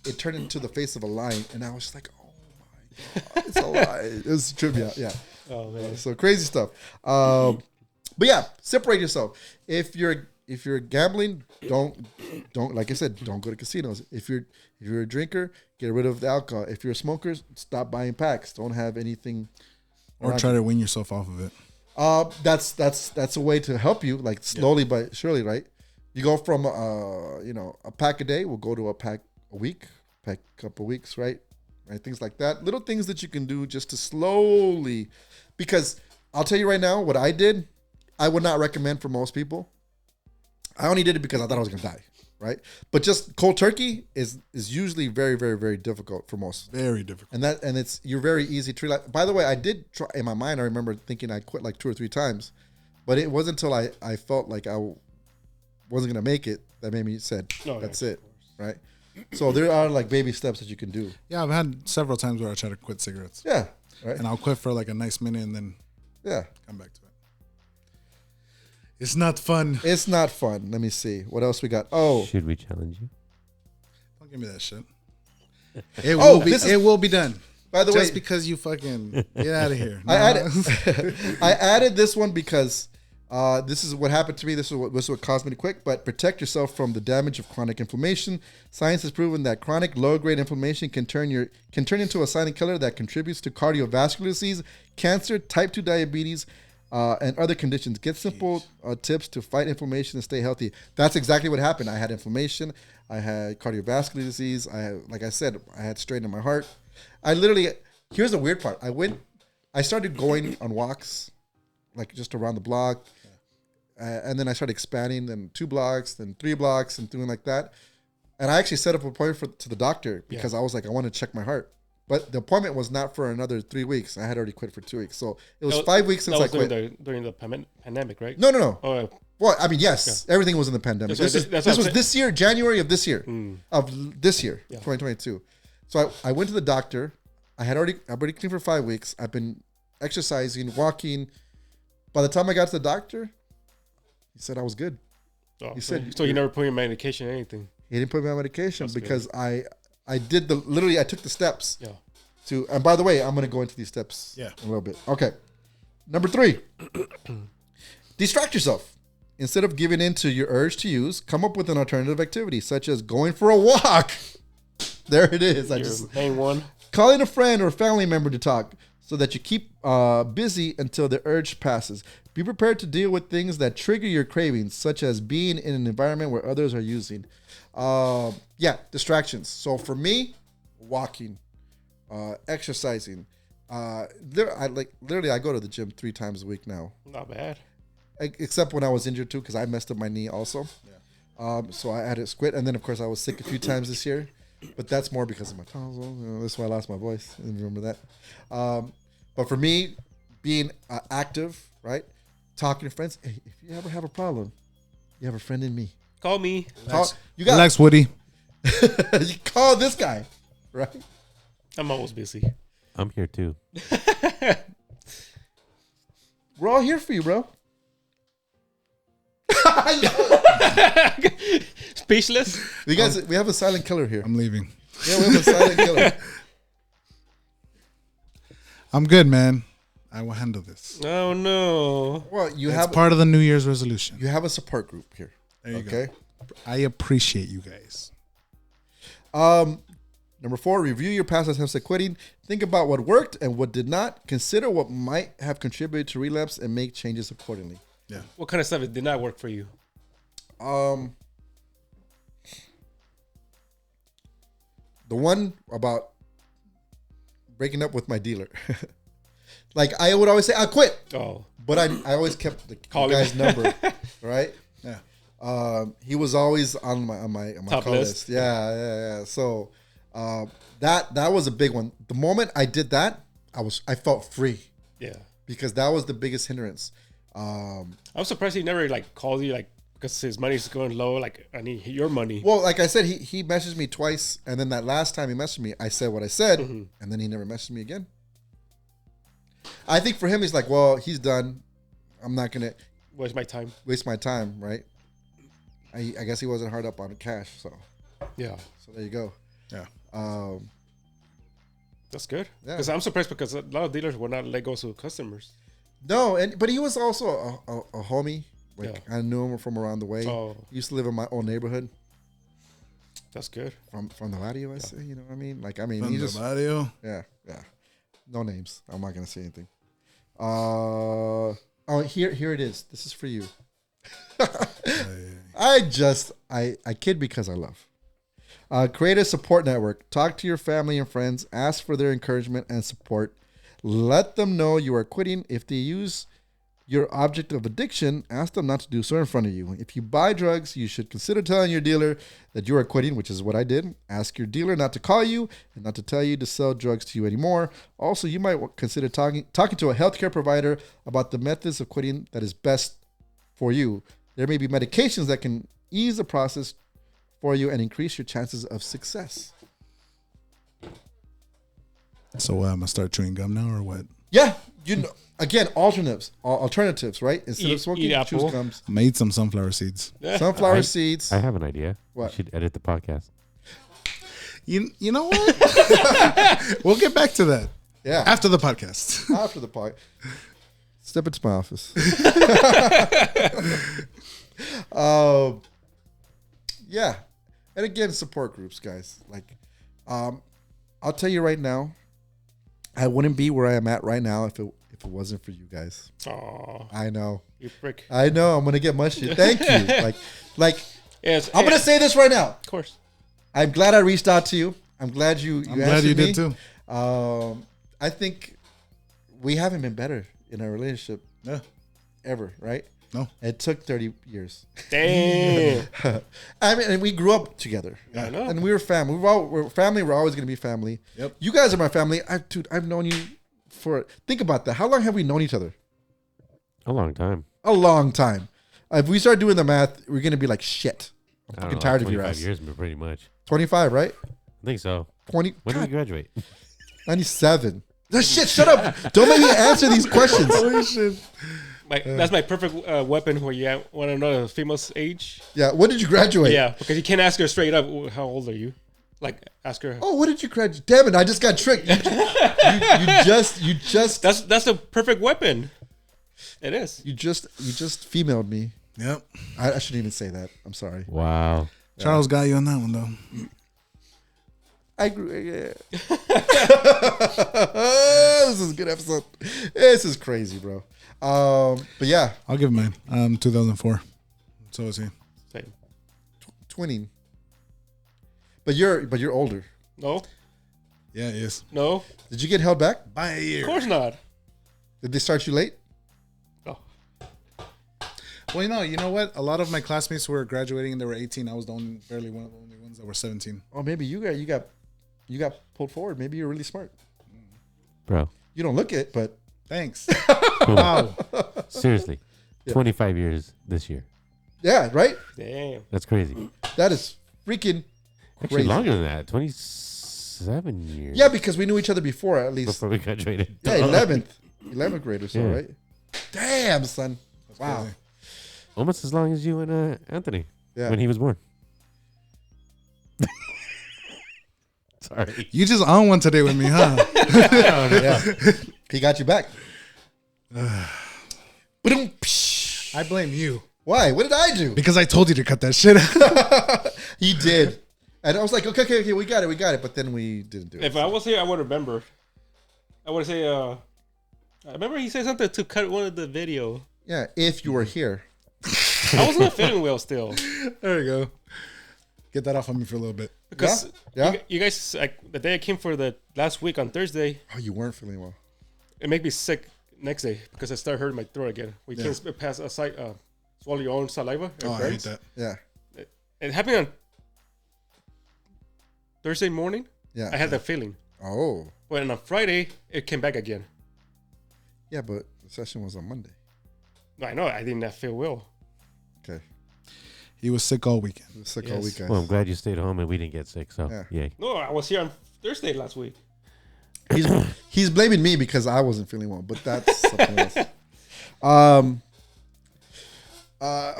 S2: it turned into the face of a lion, and I was just like, oh my god, it's a lion. It was trivia, yeah.
S3: Oh man.
S2: So crazy stuff. But yeah, separate yourself. If you're gambling, don't like I said, don't go to casinos. If you're a drinker, get rid of the alcohol. If you're a smoker, stop buying packs. Don't have anything.
S1: Or try to wean yourself off of it.
S2: That's a way to help you, like slowly but surely, right? You go from a pack a day, we'll go to a pack a week, pack a couple weeks, right? Things like that. Little things that you can do just to slowly, because I'll tell you right now, what I did, I would not recommend for most people. I only did it because I thought I was gonna die, right? But just cold turkey is usually very, very, very difficult for most.
S1: Very difficult.
S2: And you're very easy to relax. By the way, I did try in my mind. I remember thinking I quit like 2 or 3 times, but it wasn't until I felt like I wasn't gonna make it that made me said, that's it, right? So there are like baby steps that you can do.
S1: Yeah, I've had several times where I try to quit cigarettes.
S2: Yeah, right.
S1: And I'll quit for like a nice minute and then come back to it. It's not fun.
S2: It's not fun. Let me see what else we got. Oh,
S4: Should we challenge you?
S1: Don't give me that shit. It will be done.
S2: by the
S1: Just
S2: way,
S1: because you fucking get out of here.
S2: I added this one because this is what happened to me. This is what caused me to quit. But protect yourself from the damage of chronic inflammation. Science has proven that chronic low-grade inflammation can turn into a silent killer that contributes to cardiovascular disease, cancer, type 2 diabetes, and other conditions. Get simple tips to fight inflammation and stay healthy. That's exactly what happened. I had inflammation. I had cardiovascular disease. Like I said, I had strain in my heart. Here's the weird part. I started going on walks, like just around the block. And then I started expanding, then 2 blocks, then 3 blocks, and doing like that. And I actually set up an appointment to the doctor because I was like, I want to check my heart. But the appointment was not for another 3 weeks. I had already quit for 2 weeks. So it was 5 weeks since I quit.
S3: During the pandemic, right?
S2: No.
S3: Oh,
S2: Well, I mean, yes, everything was in the pandemic. This was this year, January of this year, 2022. So I went to the doctor. I've already cleaned for 5 weeks. I've been exercising, walking. By the time I got to the doctor, he said I was good.
S3: oh,
S2: He said,
S3: so you never put your medication or anything.
S2: He didn't put me on medication
S3: That's
S2: because I did I took the steps
S3: Yeah.
S2: and by the way, I'm going to go into these steps in a little bit. Okay. Number 3, distract yourself. Instead of giving in to your urge to use, come up with an alternative activity, such as going for a walk. There it is.
S3: Main one.
S2: Calling a friend or family member to talk so that you keep busy until the urge passes. Be prepared to deal with things that trigger your cravings, such as being in an environment where others are using. Distractions. So for me, walking, exercising. I go to the gym 3 times a week now.
S3: Not bad.
S2: Except when I was injured too, because I messed up my knee also. So I had to quit, and then of course I was sick a few times this year, but that's more because of my tonsils. That's why I lost my voice. I didn't remember that. But for me, being active, right, talking to friends. Hey, if you ever have a problem, you have a friend in me.
S3: Call me.
S1: Relax, Woody.
S2: You call this guy, right?
S3: I'm always busy.
S4: I'm here too.
S2: We're all here for you, bro.
S3: Speechless.
S2: We have a silent killer here.
S1: I'm leaving.
S2: Yeah, we have a silent killer.
S1: I'm good, man. I will handle this.
S3: Oh no.
S2: Well,
S1: It's part of the New Year's resolution.
S2: you have a support group here.
S1: There you
S2: Okay.
S1: go. I appreciate you guys.
S2: Number 4, review your past attempts at quitting. Think about what worked and what did not. Consider what might have contributed to relapse and make changes accordingly.
S1: Yeah.
S3: What kind of stuff did not work for you?
S2: The one about breaking up with my dealer. Like I would always say, I quit.
S3: Oh.
S2: But I always kept the
S3: Calling.
S2: guy's number, right?
S1: Yeah.
S2: He was always on my
S3: Top
S2: call
S3: list.
S2: Yeah. So that was a big one. The moment I did that, I felt free
S3: Yeah.
S2: because that was the biggest hindrance.
S3: I'm surprised he never like called you like because his money's going low. Like I need your money.
S2: Well, like I said, he messaged me twice, and then that last time he messaged me, I said what I said, and then he never messaged me again. I think for him, he's like, well, he's done. I'm not gonna
S3: Where's my time?
S2: waste my time, right? I guess he wasn't hard up on cash, so
S3: Yeah.
S2: there you go.
S1: Yeah.
S3: That's good.
S2: Yeah.
S3: Because I'm surprised because a lot of dealers will not let go to customers.
S2: No, but he was also a homie. Like
S3: Yeah.
S2: I knew him from around the way.
S3: Oh,
S2: He used to live in my own neighborhood
S3: that's good.
S2: from the barrio. I say, you know what I mean? Like he
S1: From
S2: just
S1: the barrio.
S2: yeah. No names. I'm not gonna say anything. Oh, here it is. This is for you. I kid because I love. Create a support network. Talk to your family and friends. Ask for their encouragement and support. Let them know you are quitting. If they use your object of addiction, ask them not to do so in front of you. If you buy drugs, you should consider telling your dealer that you are quitting, which is what I did. Ask your dealer not to call you and not to tell you to sell drugs to you anymore. Also, you might consider talking to a healthcare provider about the methods of quitting that is best for you. There may be medications that can ease the process for you and increase your chances of success.
S1: So I'm gonna start chewing gum now, or what?
S2: Yeah, again, alternatives, right? Instead
S3: Eat-
S2: of smoking,
S3: eat apple.
S2: choose gums.
S1: I'm gonna eat some sunflower seeds.
S2: Sunflower seeds.
S4: I have an idea.
S2: What?
S4: You should edit the podcast.
S1: You know what? We'll get back to that
S2: Yeah,
S1: after the podcast.
S2: after the part. Step into my office. Yeah, and again, support groups, guys. Like, I'll tell you right now, I wouldn't be where I am at right now if it wasn't for you guys.
S3: Oh,
S2: I know.
S3: you prick.
S2: I know. I'm gonna get mushy. Thank you. Like
S3: Yes,
S2: I'm gonna say this right now.
S3: Of course.
S2: I'm glad I reached out to you. I'm glad you
S1: I'm glad
S2: answered
S1: you
S2: me.
S1: did too.
S2: I think we haven't been better in our relationship
S1: Yeah.
S2: ever, right?
S1: No.
S2: It took 30 years.
S3: Damn.
S2: I mean, and we grew up together.
S3: I know.
S2: And we were family. We're family. We're always going to be family.
S1: Yep.
S2: You guys are my family. I've known you for, think about that. How long have we known each other?
S4: A long time.
S2: A long time. If we start doing the math, we're going to be like, shit. I'm
S4: I
S2: fucking
S4: don't know,
S2: tired of your
S4: 25
S2: ass.
S4: years, but pretty much.
S2: 25, right?
S4: I think so.
S2: 20.
S4: When did
S2: God,
S4: we graduate?
S2: 97. No, shit, shut up. Don't make me answer these questions.
S1: Holy shit.
S3: That's my perfect weapon where you want to know the female's age.
S2: Yeah. When did you graduate?
S3: Yeah, because you can't ask her straight up, how old are you? Like, ask her.
S2: Oh, what did you graduate? Damn it, I just got tricked. You just
S3: That's the perfect weapon. It is.
S2: you just femaled me.
S1: Yep.
S2: I shouldn't even say that. I'm sorry.
S4: Wow.
S1: Charles got you on that one though.
S2: I grew. Yeah. This is a good episode. This is crazy, bro. But yeah,
S1: I'll give him mine. 2004. So is he.
S3: Same.
S2: twinning. But you're older.
S3: No,
S1: Yeah, he is.
S3: no,
S2: Did you get held back?
S1: By a year.
S3: of course not.
S2: Did they start you late?
S3: No.
S1: Well, you know what? A lot of my classmates were graduating and they were 18. I was barely one of the only ones that were 17.
S2: Oh, maybe you got pulled forward. Maybe you're really smart.
S4: Bro.
S2: You don't look it, but
S1: Thanks.
S4: Wow. Seriously. 25 years this year.
S2: yeah, right.
S3: Damn.
S4: That's crazy.
S2: That is freaking
S4: Actually,
S2: crazy.
S4: longer than that. 27 years.
S2: Yeah, because we knew each other before at least.
S4: Before we graduated.
S2: Yeah, 11th grade or so,
S4: Yeah.
S2: right? Damn, son. Wow.
S1: crazy.
S4: Almost as long as you and Anthony
S2: Yeah.
S4: when he was born. Sorry.
S1: You just on one today with me, huh?
S2: Yeah. He got you back. Ba-dum, psh.
S1: I blame you.
S2: Why? What did I do?
S1: Because I told you to cut that shit out.
S2: He did. And I was like, okay, we got it. But then we didn't do it.
S3: If I was here, I would remember. I would say, I remember he said something to cut one of the video.
S2: Yeah, if you were here.
S3: I was not feeling well still.
S1: There you go. Get that off of me for a little bit.
S3: Because
S2: Yeah?
S3: you guys, like, the day I came for the last week on Thursday,
S2: Oh, you weren't feeling well.
S3: it made me sick next day because I started hurting my throat again. We
S1: Yeah.
S3: can't pass a swallow your own saliva. It
S1: Oh, I hate
S3: burns.
S1: that.
S2: Yeah.
S3: It happened on Thursday morning.
S2: Yeah.
S3: I had that feeling.
S2: Oh.
S3: But on Friday, it came back again.
S2: Yeah, but the session was on Monday.
S3: No, I know. I did not feel well.
S2: Okay.
S1: He was sick all weekend.
S2: He was sick all
S3: Yes.
S2: week, guys.
S4: Well, I'm glad you stayed home and we didn't get sick. So,
S2: Yeah.
S4: yay.
S3: No, I was here on Thursday last week.
S2: He's blaming me because I wasn't feeling well, but that's something else.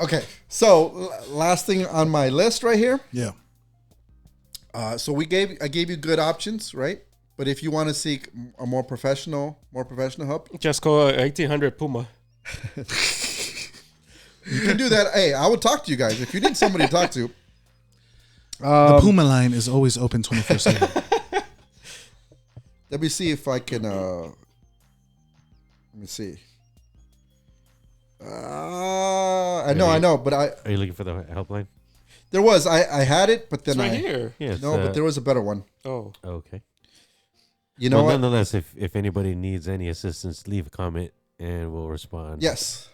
S2: Okay. So last thing on my list right here.
S1: Yeah.
S2: So I gave you good options, right? But if you want to seek a more professional help,
S3: Just call 1800 Puma.
S2: you can do that. Hey, I would talk to you guys if you need somebody to talk to.
S1: The Puma line is always open 24/7.
S2: Let me see if I can. Let me see. I know, but
S4: Are you looking for the helpline?
S2: there was I had it, but then
S3: It's right here.
S4: Yes.
S2: no, but there was a better one.
S3: Oh.
S4: Okay.
S2: You know
S4: Well,
S2: what?
S4: nonetheless, if anybody needs any assistance, leave a comment and we'll respond.
S2: Yes.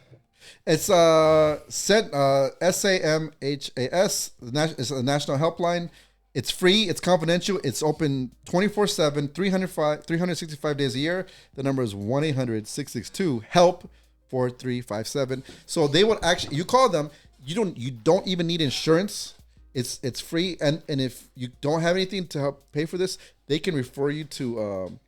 S2: It's sent SAMHAS. It's a national helpline. It's free. It's confidential. It's open 24/7, 365 days a year. The number is 1-800-662-HELP-4357. So they would actually, you call them. You don't even need insurance. It's free, and if you don't have anything to help pay for this, they can refer you to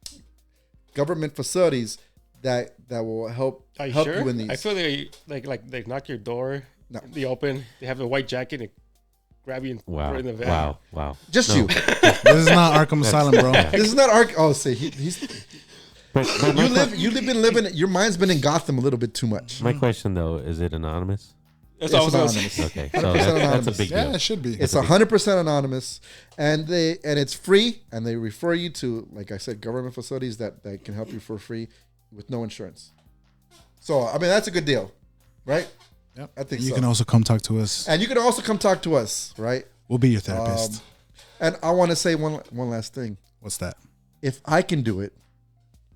S2: government facilities that will help
S3: Are you
S2: help
S3: sure?
S2: you in these.
S3: I feel they they knock your door.
S2: No.
S3: They open. They have a white jacket and grab you and throw
S4: Wow.
S3: you in the van.
S4: Wow.
S2: Just
S4: No.
S2: you.
S1: This is not Arkham Asylum, bro.
S2: This is not Ark. Oh, see, he's
S4: But my,
S2: you've been living. Your mind's been in Gotham a little bit too much.
S4: my question though, is it anonymous?
S3: That's all I
S2: It's
S3: was gonna say.
S2: anonymous.
S4: Okay,
S2: 100%
S4: so that's a
S2: anonymous.
S4: big
S1: Yeah,
S4: deal.
S1: it should be.
S2: It's 100% anonymous, and it's free, and they refer you to, like I said, government facilities that can help you for free with no insurance. So I mean that's a good deal, right?
S1: Yep.
S2: I think
S1: You
S2: so.
S1: can also come talk to us.
S2: And you can also come talk to us, right?
S1: We'll be your therapist.
S2: And I want to say one last thing.
S1: What's that?
S2: If I can do it,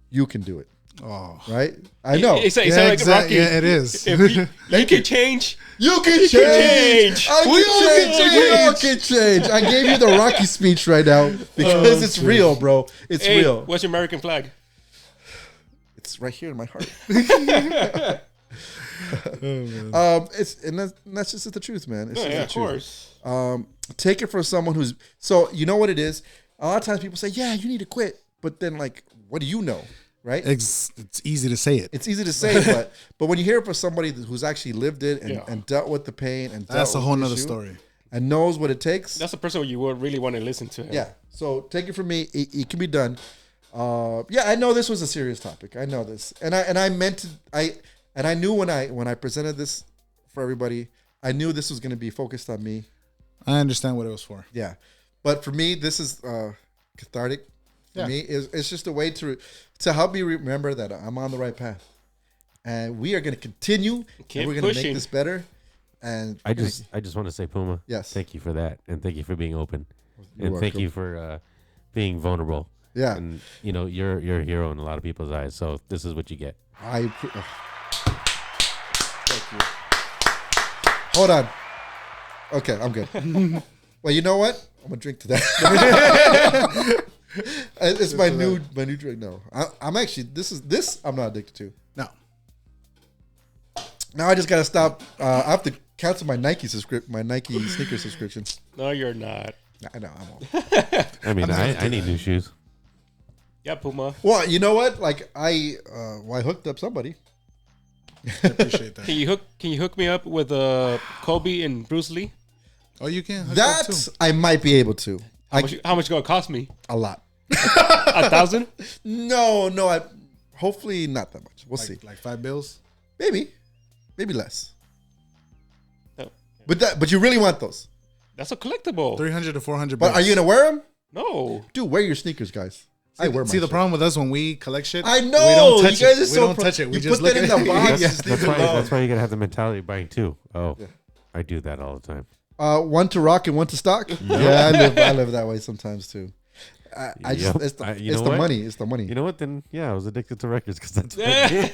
S2: you can do it,
S1: Oh.
S2: right? I know.
S3: It's like
S1: exact-
S3: Rocky.
S1: yeah, it is.
S3: If you can change.
S2: You can change.
S3: change.
S2: I
S3: We
S2: can
S3: all
S2: change.
S3: can
S2: We all
S3: change.
S2: can change. I gave you the Rocky speech right now because it's real, bro. It's
S3: Hey,
S2: real.
S3: what's your American flag?
S2: It's right here in my heart.
S1: Oh,
S2: That's just the truth, man. It's
S3: Oh,
S2: just
S3: yeah,
S2: the
S3: of
S2: truth.
S3: course.
S2: Take it from someone who's so you know what it is. A lot of times people say, "Yeah, you need to quit," but then like, what do you know, right?
S1: it's easy to say it.
S2: It's easy to say, but when you hear it from somebody who's actually lived it and,
S3: Yeah.
S2: and dealt with the pain and
S1: That's a
S2: dealt
S1: whole
S2: with the
S1: nother
S2: issue
S1: story.
S2: and knows what it takes.
S3: That's the person you would really want to listen to.
S2: Yeah. So take it from me. It can be done. Yeah, I know this was a serious topic. I know this, and I meant to. I knew when I presented this for everybody, I knew this was going to be focused on me.
S1: I understand what it was for.
S2: Yeah, but for me, this is cathartic. For
S1: Yeah.
S2: me, it's just a way to help me remember that I'm on the right path, and we are going to continue.
S3: Keep
S2: And we're going to
S3: pushing.
S2: make this better. And
S4: I just want to say, Puma.
S2: Yes.
S4: Thank you for that, and thank you for being open,
S2: You're
S4: and thank
S2: welcome.
S4: you for being vulnerable.
S2: yeah,
S4: And you know, you're a hero in a lot of people's eyes. So this is what you get.
S2: thank you. Hold on. Okay, I'm good. Well, you know what? I'm gonna drink to that. It's my new drink. No, I'm actually this I'm not addicted to.
S1: No.
S2: Now I just gotta stop. I have to cancel my Nike sneaker subscription.
S3: No, you're not.
S2: I know I won't.
S4: I mean, I need new shoes.
S3: Yeah, Puma.
S2: Well, you know what? Like I hooked up somebody.
S1: I appreciate that.
S3: Can you hook me up with Kobe and Bruce Lee?
S1: Oh, you can. hook up
S2: That
S1: too.
S2: I might be able to.
S3: How much gonna cost me?
S2: A lot.
S3: 1,000?
S2: No. Hopefully not that much. We'll see.
S1: Like $5.
S2: Maybe less.
S3: No.
S2: But you really want those?
S3: That's a collectible.
S1: 300 to 400.
S2: But are you gonna wear them?
S3: No.
S2: Dude, wear your sneakers, guys. I wear my
S1: See the
S2: shit.
S1: problem with us when we collect shit?
S2: I know.
S1: We don't touch
S2: you guys
S1: it.
S2: are so
S1: We don't touch it. We
S2: you
S1: just
S2: put that
S1: look
S2: in
S1: at
S2: the
S1: it.
S2: box.
S1: Yeah.
S2: just leave it alone.
S4: That's why you gotta have the mentality of buying two. Oh, I do that all the time.
S2: One to rock and one to stock. Yeah, I live that way sometimes too. I just
S4: Yep.
S2: it's the,
S4: You
S2: it's
S4: know
S2: the
S4: what?
S2: money. It's the money.
S4: You know what? Then yeah, I was addicted to records because that's what I did.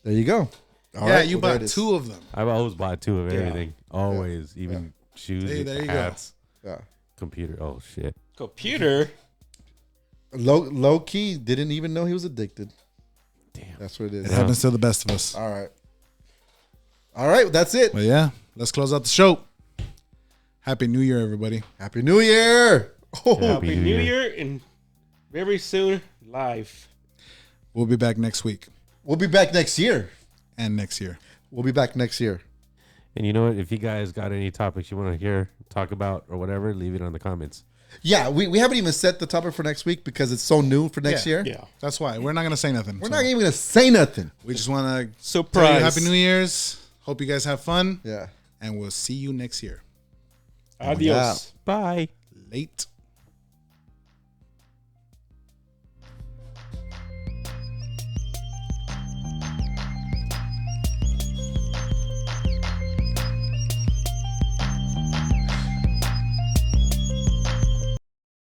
S2: There you go. All
S1: Yeah,
S2: right,
S1: you
S2: well, there
S1: bought
S2: it is.
S1: 2 of them.
S4: I've always bought 2 of
S3: Yeah.
S4: everything. Always, even shoes,
S1: Hey, there you go.
S4: hats,
S2: Yeah.
S4: computer. Oh shit!
S3: Computer.
S2: Low key, didn't even know he was addicted.
S4: Damn.
S2: That's what it
S1: It
S2: is.
S1: happens to the best of us.
S2: All right. All right, that's it.
S1: But yeah, let's close out the show. Happy New Year, everybody.
S2: Happy New Year. Oh,
S3: Happy New Year and very soon live.
S1: We'll be back next week
S2: we'll be back next year.
S1: and next year.
S2: We'll be back next year.
S4: And you know what? If you guys got any topics you want to hear, talk about, or whatever, leave it on the comments.
S2: Yeah, we haven't even set the topic for next week because it's so new for next year.
S3: Yeah.
S1: That's why we're not gonna say nothing.
S2: We're not even going to say nothing.
S1: We just want to tell you
S3: Surprise.
S1: Happy New Year's. Hope you guys have fun,
S2: Yeah.
S1: and we'll see you next year.
S3: Adios.
S4: Bye.
S1: Late.